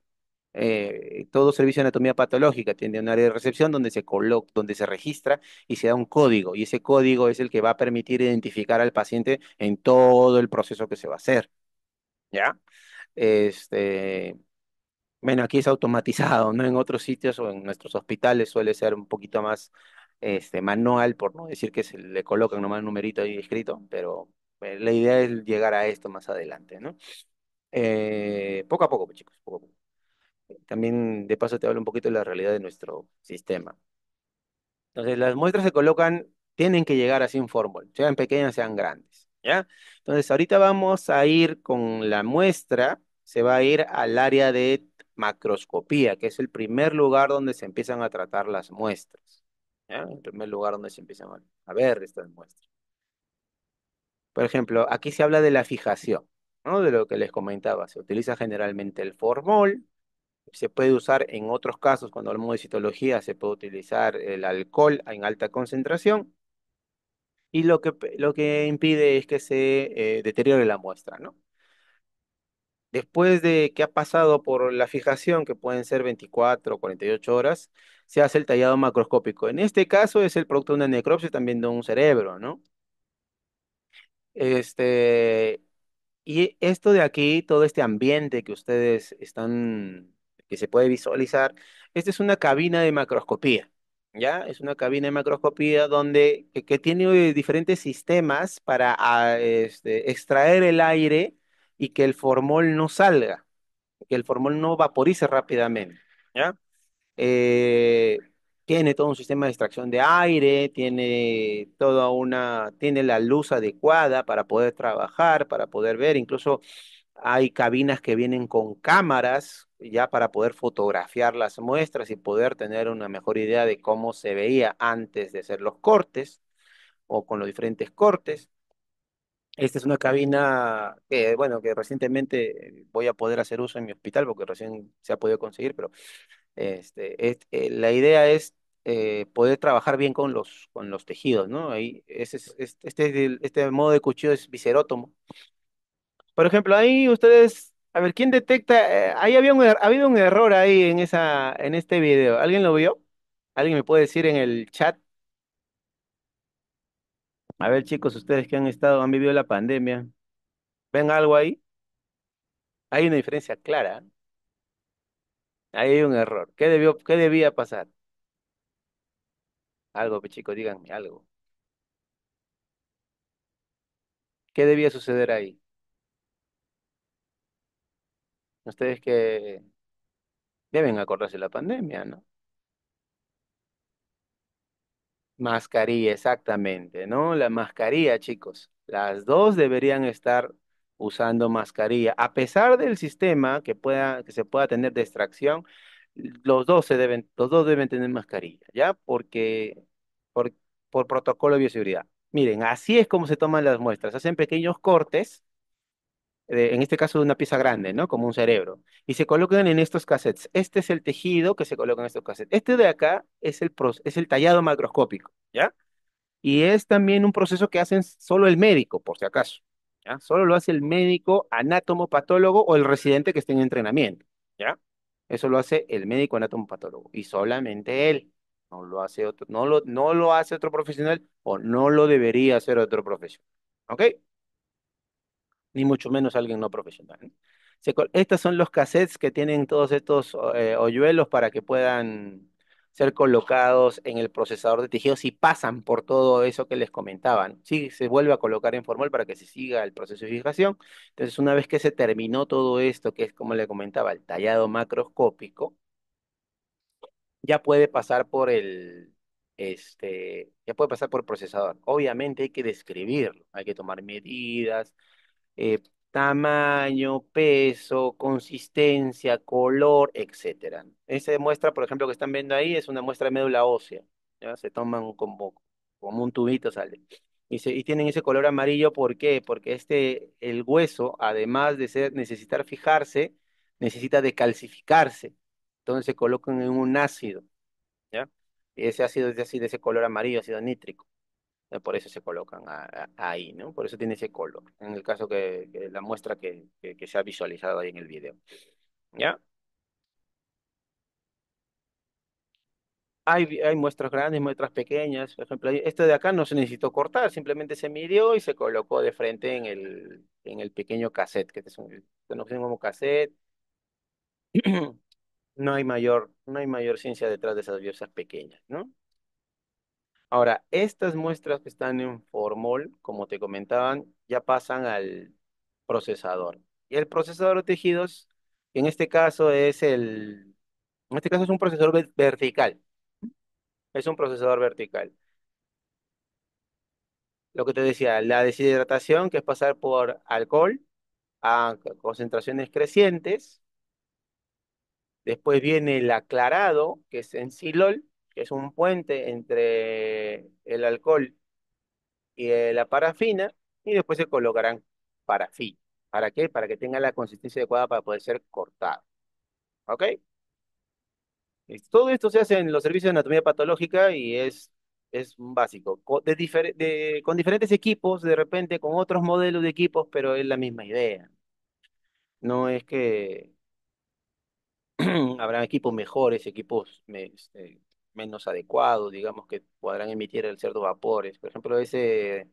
Todo servicio de anatomía patológica tiene un área de recepción donde se coloca, donde se registra y se da un código, y ese código es el que va a permitir identificar al paciente en todo el proceso que se va a hacer, ¿ya? Este, bueno, aquí es automatizado, ¿no? En otros sitios o en nuestros hospitales suele ser un poquito más manual, por no decir que se le colocan nomás un numerito ahí escrito, pero la idea es llegar a esto más adelante, ¿no? Poco a poco, pues, chicos, poco a poco. También de paso te hablo un poquito de la realidad de nuestro sistema. Entonces, las muestras se colocan, tienen que llegar así en fórmula, sean pequeñas, sean grandes, ¿ya? Entonces, ahorita vamos a ir con la muestra, se va a ir al área de macroscopía, que es el primer lugar donde se empiezan a tratar las muestras, ¿ya? El primer lugar donde se empiezan a ver estas muestras. Por ejemplo, aquí se habla de la fijación, ¿no? De lo que les comentaba, se utiliza generalmente el formol. Se puede usar en otros casos, cuando hablamos de citología, se puede utilizar el alcohol en alta concentración y lo que impide es que se deteriore la muestra, ¿no? Después de que ha pasado por la fijación, que pueden ser 24 o 48 horas, se hace el tallado macroscópico. En este caso es el producto de una necropsia también de un cerebro, ¿no? Este, Y esto de aquí, todo este ambiente que ustedes están, que se puede visualizar, esta es una cabina de macroscopía, ¿ya? Es una cabina de macroscopía que tiene diferentes sistemas para extraer el aire y que el formol no salga, que el formol no vaporice rápidamente, ¿ya? eh, Tiene todo un sistema de extracción de aire, tiene la luz adecuada para poder trabajar, para poder ver, incluso hay cabinas que vienen con cámaras ya para poder fotografiar las muestras y poder tener una mejor idea de cómo se veía antes de hacer los cortes o con los diferentes cortes. Esta es una cabina que, bueno, que recientemente voy a poder hacer uso en mi hospital porque recién se ha podido conseguir, pero la idea es poder trabajar bien con los tejidos, ¿no? Ahí, este modo de cuchillo es viserótomo. Por ejemplo, ahí ustedes, a ver, ¿quién detecta? Ahí ha habido un error ahí en este video. ¿Alguien lo vio? ¿Alguien me puede decir en el chat? A ver, chicos, ustedes que han vivido la pandemia, ¿ven algo ahí? Hay una diferencia clara. Ahí hay un error. Qué debía pasar? Algo, pues, chicos, díganme algo. ¿Qué debía suceder ahí? Ustedes que deben acordarse de la pandemia, ¿no? Mascarilla, exactamente, ¿no? La mascarilla, chicos. Las dos deberían estar usando mascarilla. A pesar del sistema que se pueda tener de extracción, los dos deben tener mascarilla, ¿ya? Por, por protocolo de bioseguridad. Miren, así es como se toman las muestras. Hacen pequeños cortes en este caso de una pieza grande, ¿no? Como un cerebro, y se colocan en estos cassettes. Este es el tejido que se coloca en estos cassettes. Este de acá es el tallado macroscópico, ¿ya? Y es también un proceso que hacen solo el médico, por si acaso, ¿ya? Solo lo hace el médico anátomo patólogo o el residente que esté en entrenamiento, ¿ya? Eso lo hace el médico anátomo patólogo y solamente él. No lo hace otro profesional o no lo debería hacer otro profesional. ¿Ok? Ni mucho menos alguien no profesional, ¿no? Estos son los cassettes que tienen todos estos hoyuelos para que puedan ser colocados en el procesador de tejidos y pasan por todo eso que les comentaban. Sí, se vuelve a colocar en formol para que se siga el proceso de fijación. Entonces, una vez que se terminó todo esto, que es como le comentaba, el tallado macroscópico, ya puede pasar por ya puede pasar por el procesador. Obviamente hay que describirlo, hay que tomar medidas, eh, tamaño, peso, consistencia, color, etcétera. Esa muestra, por ejemplo, que están viendo ahí es una muestra de médula ósea. ¿Ya? Se toman como un tubito, sale. Y tienen ese color amarillo, ¿por qué? Porque el hueso, además de necesitar fijarse, necesita decalcificarse. Entonces se colocan en un ácido, ¿ya? Y ese ácido es así de ese color amarillo, ácido nítrico. Por eso se colocan ahí, ¿no? Por eso tiene ese color, en el caso que la muestra que se ha visualizado ahí en el video. ¿Ya? Hay muestras grandes, muestras pequeñas. Por ejemplo, este de acá no se necesitó cortar, simplemente se midió y se colocó de frente en el pequeño cassette, que es un, conocido como cassette. No hay mayor ciencia detrás de esas biopsias pequeñas, ¿no? Ahora, estas muestras que están en formol, como te comentaban, ya pasan al procesador. Y el procesador de tejidos, en este caso es un procesador vertical. Es un procesador vertical. Lo que te decía, la deshidratación, que es pasar por alcohol a concentraciones crecientes. Después viene el aclarado, que es en silol, que es un puente entre el alcohol y la parafina, y después se colocarán parafina. ¿Para qué? Para que tenga la consistencia adecuada para poder ser cortado. ¿Ok? Todo esto se hace en los servicios de anatomía patológica y es un básico. Con diferentes equipos, de repente con otros modelos de equipos, pero es la misma idea. No es que habrán equipos mejores, equipos menos adecuados, digamos, que podrán emitir el ciertos vapores. Por ejemplo, ese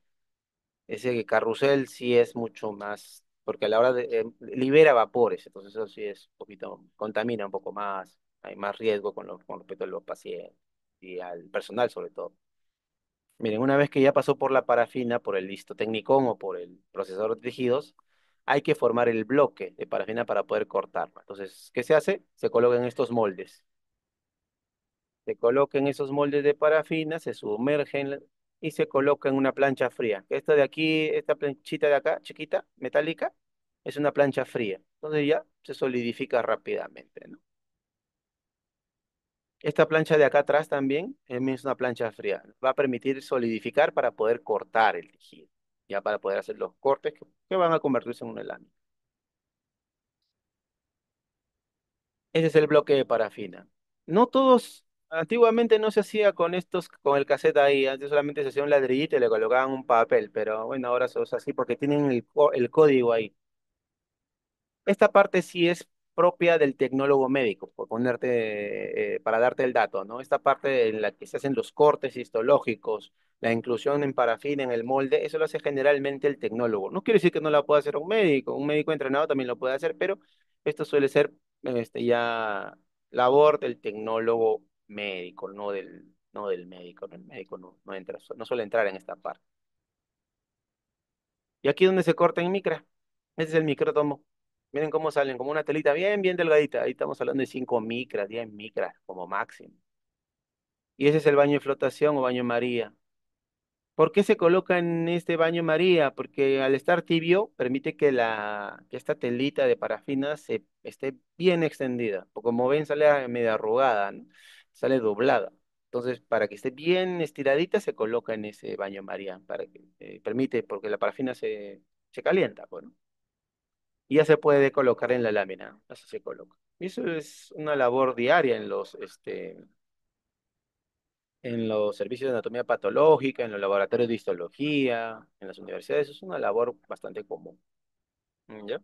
carrusel sí es mucho más, porque a la hora de libera vapores, entonces eso sí es un poquito, contamina un poco más, hay más riesgo con respecto a los pacientes y al personal sobre todo. Miren, una vez que ya pasó por la parafina, por el histotecnicón o por el procesador de tejidos, hay que formar el bloque de parafina para poder cortarlo. Entonces, ¿qué se hace? Se colocan estos moldes. Se coloca en esos moldes de parafina, se sumergen y se coloca en una plancha fría. Esta de aquí, esta planchita de acá, chiquita, metálica, es una plancha fría. Entonces ya se solidifica rápidamente, ¿no? Esta plancha de acá atrás también es una plancha fría. Va a permitir solidificar para poder cortar el tejido, ya para poder hacer los cortes que van a convertirse en una lámina. Ese es el bloque de parafina. No todos, antiguamente no se hacía con el cassette ahí, antes solamente se hacía un ladrillito y le colocaban un papel, pero bueno, ahora se usa así porque tienen el código ahí. Esta parte sí es propia del tecnólogo médico, por ponerte, para darte el dato, ¿no? Esta parte en la que se hacen los cortes histológicos, la inclusión en parafina en el molde, eso lo hace generalmente el tecnólogo. No quiere decir que no la pueda hacer un médico entrenado también lo puede hacer, pero esto suele ser ya labor del tecnólogo médico, no del médico. El médico no entra, no suele entrar en esta parte. Y aquí donde se corta en micra. Ese es el micrótomo. Miren cómo salen, como una telita bien, bien delgadita. Ahí estamos hablando de 5 micras, 10 micras como máximo. Y ese es el baño de flotación o baño María. ¿Por qué se coloca en este baño María? Porque al estar tibio permite que esta telita de parafina se esté bien extendida. Porque como ven, sale medio arrugada, ¿no? Sale doblada. Entonces, para que esté bien estiradita, se coloca en ese baño María. Para que permite, porque la parafina se calienta, pues, ¿no? Y ya se puede colocar en la lámina. Así se coloca. Y eso es una labor diaria en los servicios de anatomía patológica, en los laboratorios de histología, en las universidades. Es una labor bastante común. ¿Ya?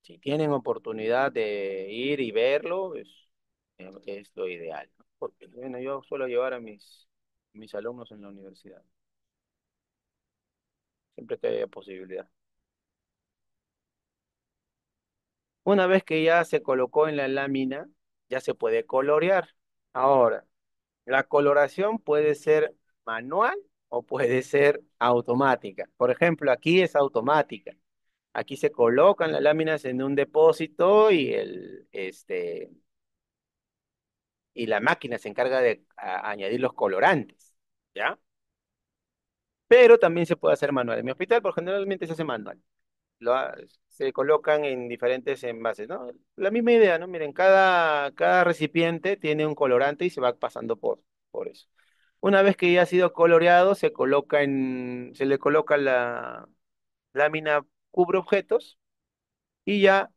Si tienen oportunidad de ir y verlo, es lo ideal, ¿no? Porque bueno, yo suelo llevar a mis alumnos en la universidad, siempre que haya posibilidad. Una vez que ya se colocó en la lámina, ya se puede colorear. Ahora, la coloración puede ser manual o puede ser automática. Por ejemplo, aquí es automática. Aquí se colocan las láminas en un depósito y la máquina se encarga de añadir los colorantes, ¿ya? Pero también se puede hacer manual. En mi hospital, por generalmente se hace manual. Lo ha- Se colocan en diferentes envases, ¿no? La misma idea, ¿no? Miren, cada recipiente tiene un colorante y se va pasando por eso. Una vez que ya ha sido coloreado, se le coloca la lámina cubre objetos y ya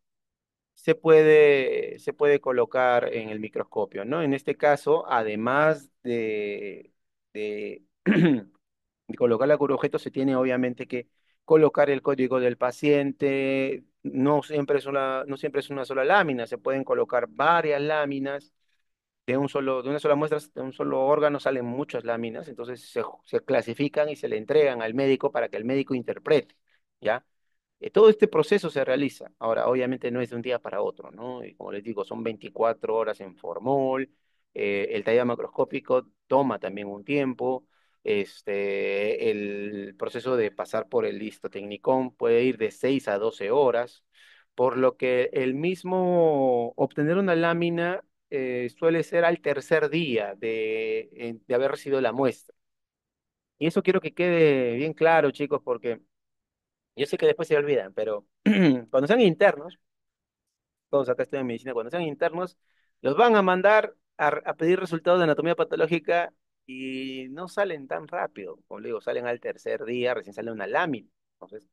se puede colocar en el microscopio, ¿no? En este caso, además de, de colocar la cubre objetos, se tiene obviamente que colocar el código del paciente. No siempre es una sola lámina, se pueden colocar varias láminas. De una sola muestra, de un solo órgano salen muchas láminas, entonces se clasifican y se le entregan al médico para que el médico interprete, ¿ya? Todo este proceso se realiza. Ahora, obviamente no es de un día para otro, ¿no? Y como les digo, son 24 horas en formol. El tallado macroscópico toma también un tiempo. El proceso de pasar por el histotecnicón puede ir de 6 a 12 horas, por lo que el mismo obtener una lámina suele ser al tercer día de haber recibido la muestra. Y eso quiero que quede bien claro, chicos, porque yo sé que después se olvidan, pero cuando sean internos, todos acá estudian medicina, cuando sean internos, los van a mandar a pedir resultados de anatomía patológica y no salen tan rápido. Como le digo, salen al tercer día, recién sale una lámina. Entonces,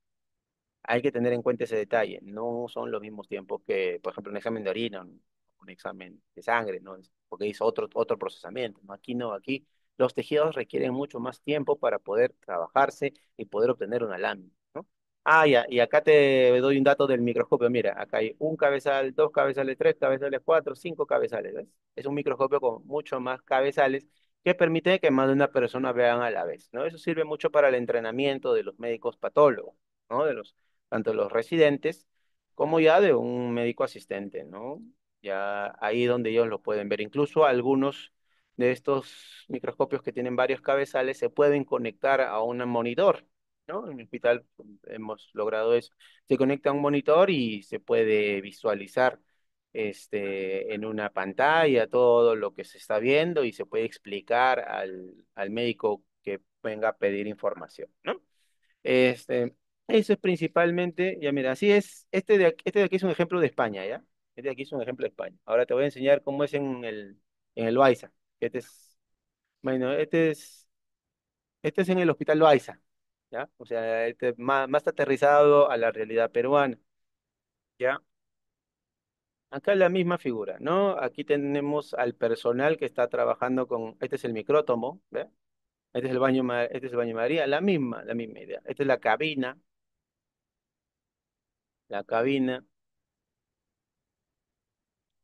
hay que tener en cuenta ese detalle. No son los mismos tiempos que, por ejemplo, un examen de orina, un examen de sangre, ¿no? Porque hizo otro procesamiento, ¿no? Aquí no, aquí los tejidos requieren mucho más tiempo para poder trabajarse y poder obtener una lámina, ¿no? Ah, ya, y acá te doy un dato del microscopio. Mira, acá hay un cabezal, dos cabezales, tres cabezales, cuatro, cinco cabezales, ¿ves? Es un microscopio con mucho más cabezales que permite que más de una persona vean a la vez, ¿no? Eso sirve mucho para el entrenamiento de los médicos patólogos, ¿no? De los tanto los residentes como ya de un médico asistente, ¿no? Ya ahí donde ellos lo pueden ver. Incluso algunos de estos microscopios que tienen varios cabezales se pueden conectar a un monitor, ¿no? En el hospital hemos logrado eso. Se conecta a un monitor y se puede visualizar en una pantalla todo lo que se está viendo y se puede explicar al médico que venga a pedir información, ¿no? Este, Eso es principalmente, ya mira, así es, este de aquí es un ejemplo de España, ¿ya? Este de aquí es un ejemplo de España. Ahora te voy a enseñar cómo es en el Loaiza. Bueno, este es en el Hospital Loaiza, ¿ya? O sea, más aterrizado a la realidad peruana, ¿ya? Acá es la misma figura, ¿no? Aquí tenemos al personal que está trabajando este es el micrótomo, ¿ve? Este es el baño María, la misma idea. Esta es la cabina.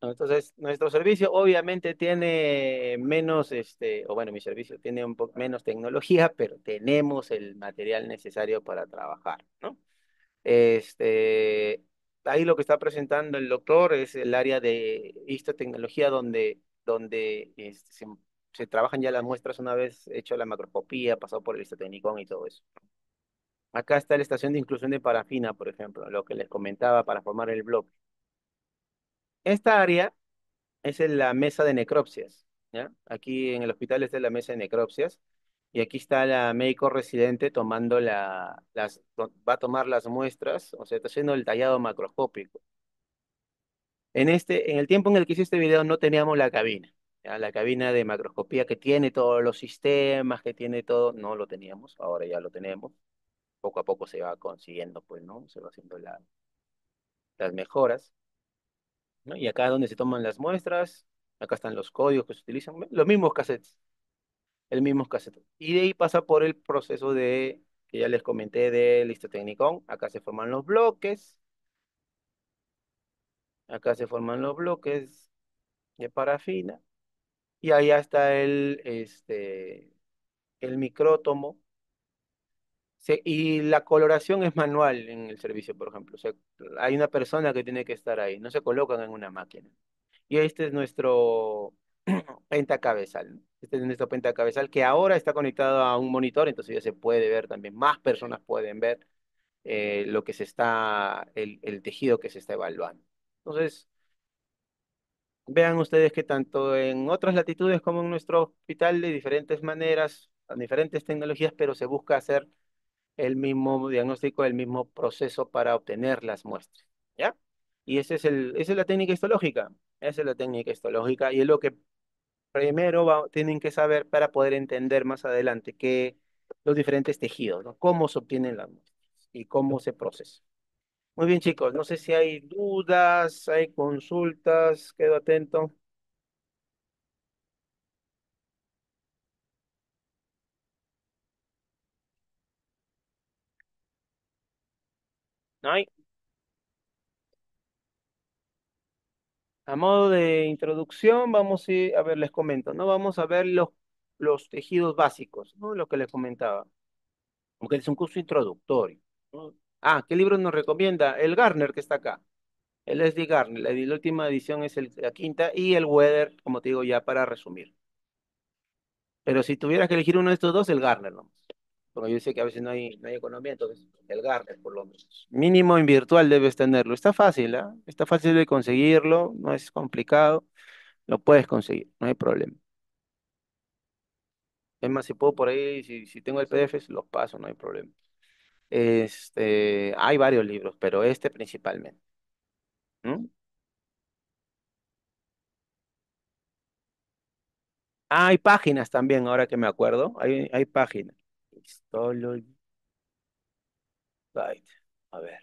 ¿No? Entonces, nuestro servicio obviamente tiene menos, o bueno, mi servicio tiene un poco menos tecnología, pero tenemos el material necesario para trabajar, ¿no? Este, Ahí lo que está presentando el doctor es el área de histotecnología donde se trabajan ya las muestras una vez hecho la macroscopía, pasado por el histotecnicón y todo eso. Acá está la estación de inclusión de parafina, por ejemplo, lo que les comentaba para formar el bloque. Esta área esa es la mesa de necropsias, ¿ya? Aquí en el hospital está la mesa de necropsias y aquí está la médico residente tomando va a tomar las muestras, o sea, está haciendo el tallado macroscópico. En el tiempo en el que hice este video no teníamos la cabina, ¿ya? La cabina de macroscopía que tiene todos los sistemas, que tiene todo, no lo teníamos, ahora ya lo tenemos. Poco a poco se va consiguiendo, pues, ¿no? Se va haciendo las mejoras, ¿no? Y acá es donde se toman las muestras, acá están los códigos que se utilizan, los mismos cassettes. El mismo cassette. Y de ahí pasa por el proceso que ya les comenté de listotecnicón. Acá se forman los bloques de parafina. Y allá está el micrótomo. Y la coloración es manual en el servicio, por ejemplo. O sea, hay una persona que tiene que estar ahí, no se colocan en una máquina. Y este es nuestro pentacabezal, ¿no? Este es nuestro pentacabezal que ahora está conectado a un monitor, entonces ya se puede ver también, más personas pueden ver lo que se está, el tejido que se está evaluando. Entonces, vean ustedes que tanto en otras latitudes como en nuestro hospital, de diferentes maneras, con diferentes tecnologías, pero se busca hacer el mismo diagnóstico, el mismo proceso para obtener las muestras, ¿ya? Y esa es la técnica histológica, esa es la técnica histológica y es lo que primero tienen que saber para poder entender más adelante que los diferentes tejidos, ¿no? Cómo se obtienen las muestras y cómo se procesa. Muy bien, chicos, no sé si hay dudas, hay consultas, quedo atento. ¿No hay? A modo de introducción, a ver, les comento, ¿no? Vamos a ver los tejidos básicos, ¿no? Lo que les comentaba, porque es un curso introductorio, ¿no? Ah, ¿qué libro nos recomienda? El Garner, que está acá. El SD Garner, la última edición es la quinta, y el Weather, como te digo, ya para resumir. Pero si tuvieras que elegir uno de estos dos, el Garner, ¿no? Porque yo sé que a veces no hay economía, entonces el Garner, por lo menos. Mínimo en virtual debes tenerlo. Está fácil, ¿ah? Está fácil de conseguirlo, no es complicado. Lo puedes conseguir, no hay problema. Es más, si puedo por ahí, si tengo el PDF, los paso, no hay problema. Hay varios libros, pero este principalmente. ¿Mm? Ah, hay páginas también, ahora que me acuerdo. Hay páginas. Histology Guide. A ver.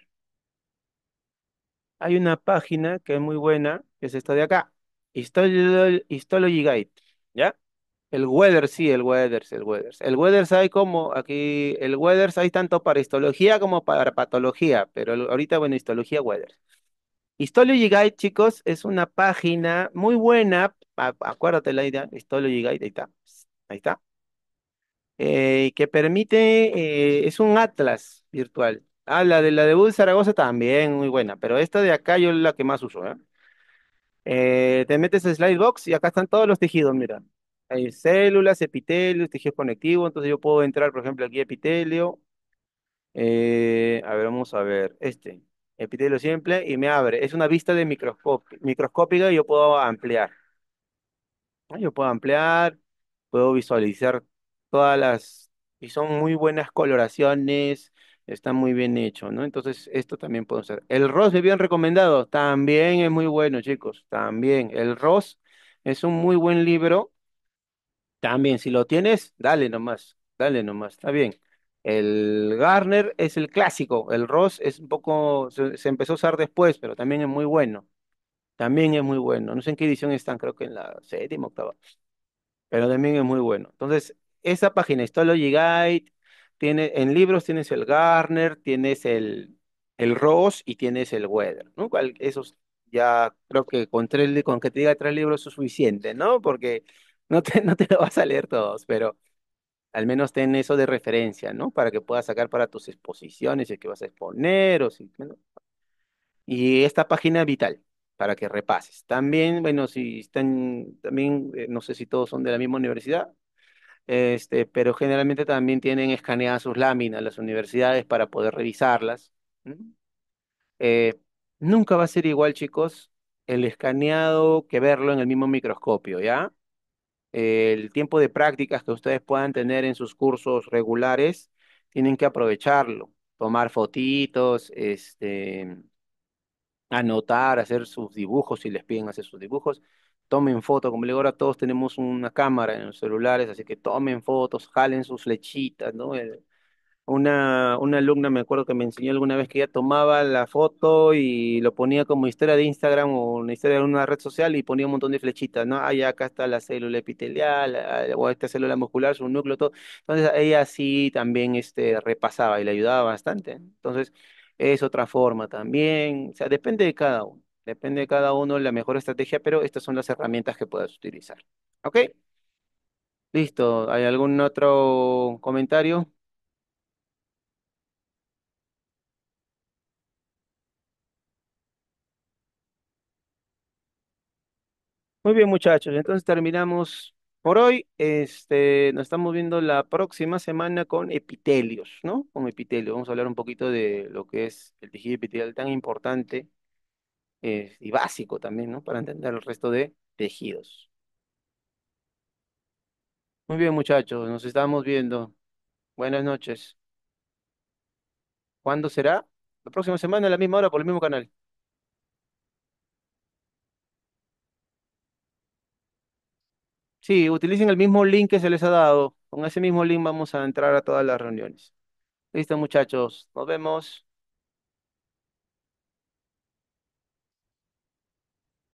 Hay una página que es muy buena, que es esta de acá. Histology Guide. ¿Ya? El Weathers, sí, el Weathers, el Weathers. El Weathers hay como, aquí, el Weathers hay tanto para histología como para patología, pero ahorita, bueno, histología Weathers. Histology Guide, chicos, es una página muy buena, acuérdate la idea, Histology Guide, ahí está, que permite, es un atlas virtual. Ah, la de Bud Zaragoza también, muy buena, pero esta de acá yo es la que más uso, ¿eh? Te metes a Slidebox y acá están todos los tejidos, mira. Hay células, epitelios, tejidos conectivos, entonces yo puedo entrar, por ejemplo, aquí epitelio, a ver, vamos a ver, epitelio simple, y me abre, es una vista de microscópica y yo puedo ampliar. ¿No? Yo puedo ampliar, puedo visualizar y son muy buenas coloraciones, está muy bien hecho, ¿no? Entonces, esto también puedo hacer. El ROS me bien recomendado, también es muy bueno, chicos, también. El ROS es un muy buen libro, también, si lo tienes, dale nomás, está bien. El Garner es el clásico, el ROS es un poco, se empezó a usar después, pero también es muy bueno, también es muy bueno. No sé en qué edición están, creo que en la séptima, octava, pero también es muy bueno. Entonces, esa página, Histology Guide, en libros tienes el Garner, tienes el Ross y tienes el Weather, ¿no? Esos ya creo que con que te diga tres libros es suficiente, ¿no? Porque no te lo vas a leer todos, pero al menos ten eso de referencia, ¿no? Para que puedas sacar para tus exposiciones, si es que vas a exponer o si, bueno. Y esta página vital para que repases. También, bueno, si están, también, no sé si todos son de la misma universidad, pero generalmente también tienen escaneadas sus láminas las universidades para poder revisarlas. ¿M? Eh, Nunca va a ser igual, chicos, el escaneado que verlo en el mismo microscopio, ¿ya? El tiempo de prácticas que ustedes puedan tener en sus cursos regulares, tienen que aprovecharlo, tomar fotitos, anotar, hacer sus dibujos, si les piden hacer sus dibujos, tomen foto, como le digo, ahora todos tenemos una cámara en los celulares, así que tomen fotos, jalen sus flechitas, ¿no? Una alumna me acuerdo que me enseñó alguna vez que ella tomaba la foto y lo ponía como historia de Instagram o una historia de una red social y ponía un montón de flechitas, ¿no? Ah, ya acá está la célula epitelial, o esta célula muscular, su núcleo, todo. Entonces ella sí también repasaba y le ayudaba bastante. Entonces es otra forma también, o sea, depende de cada uno la mejor estrategia, pero estas son las herramientas que puedes utilizar. ¿Ok? Listo. ¿Hay algún otro comentario? Muy bien, muchachos. Entonces terminamos por hoy. Nos estamos viendo la próxima semana con epitelios, ¿no? Con epitelio. Vamos a hablar un poquito de lo que es el tejido epitelial tan importante y básico también, ¿no? Para entender el resto de tejidos. Muy bien, muchachos. Nos estamos viendo. Buenas noches. ¿Cuándo será? La próxima semana a la misma hora por el mismo canal. Sí, utilicen el mismo link que se les ha dado. Con ese mismo link vamos a entrar a todas las reuniones. Listo, muchachos. Nos vemos.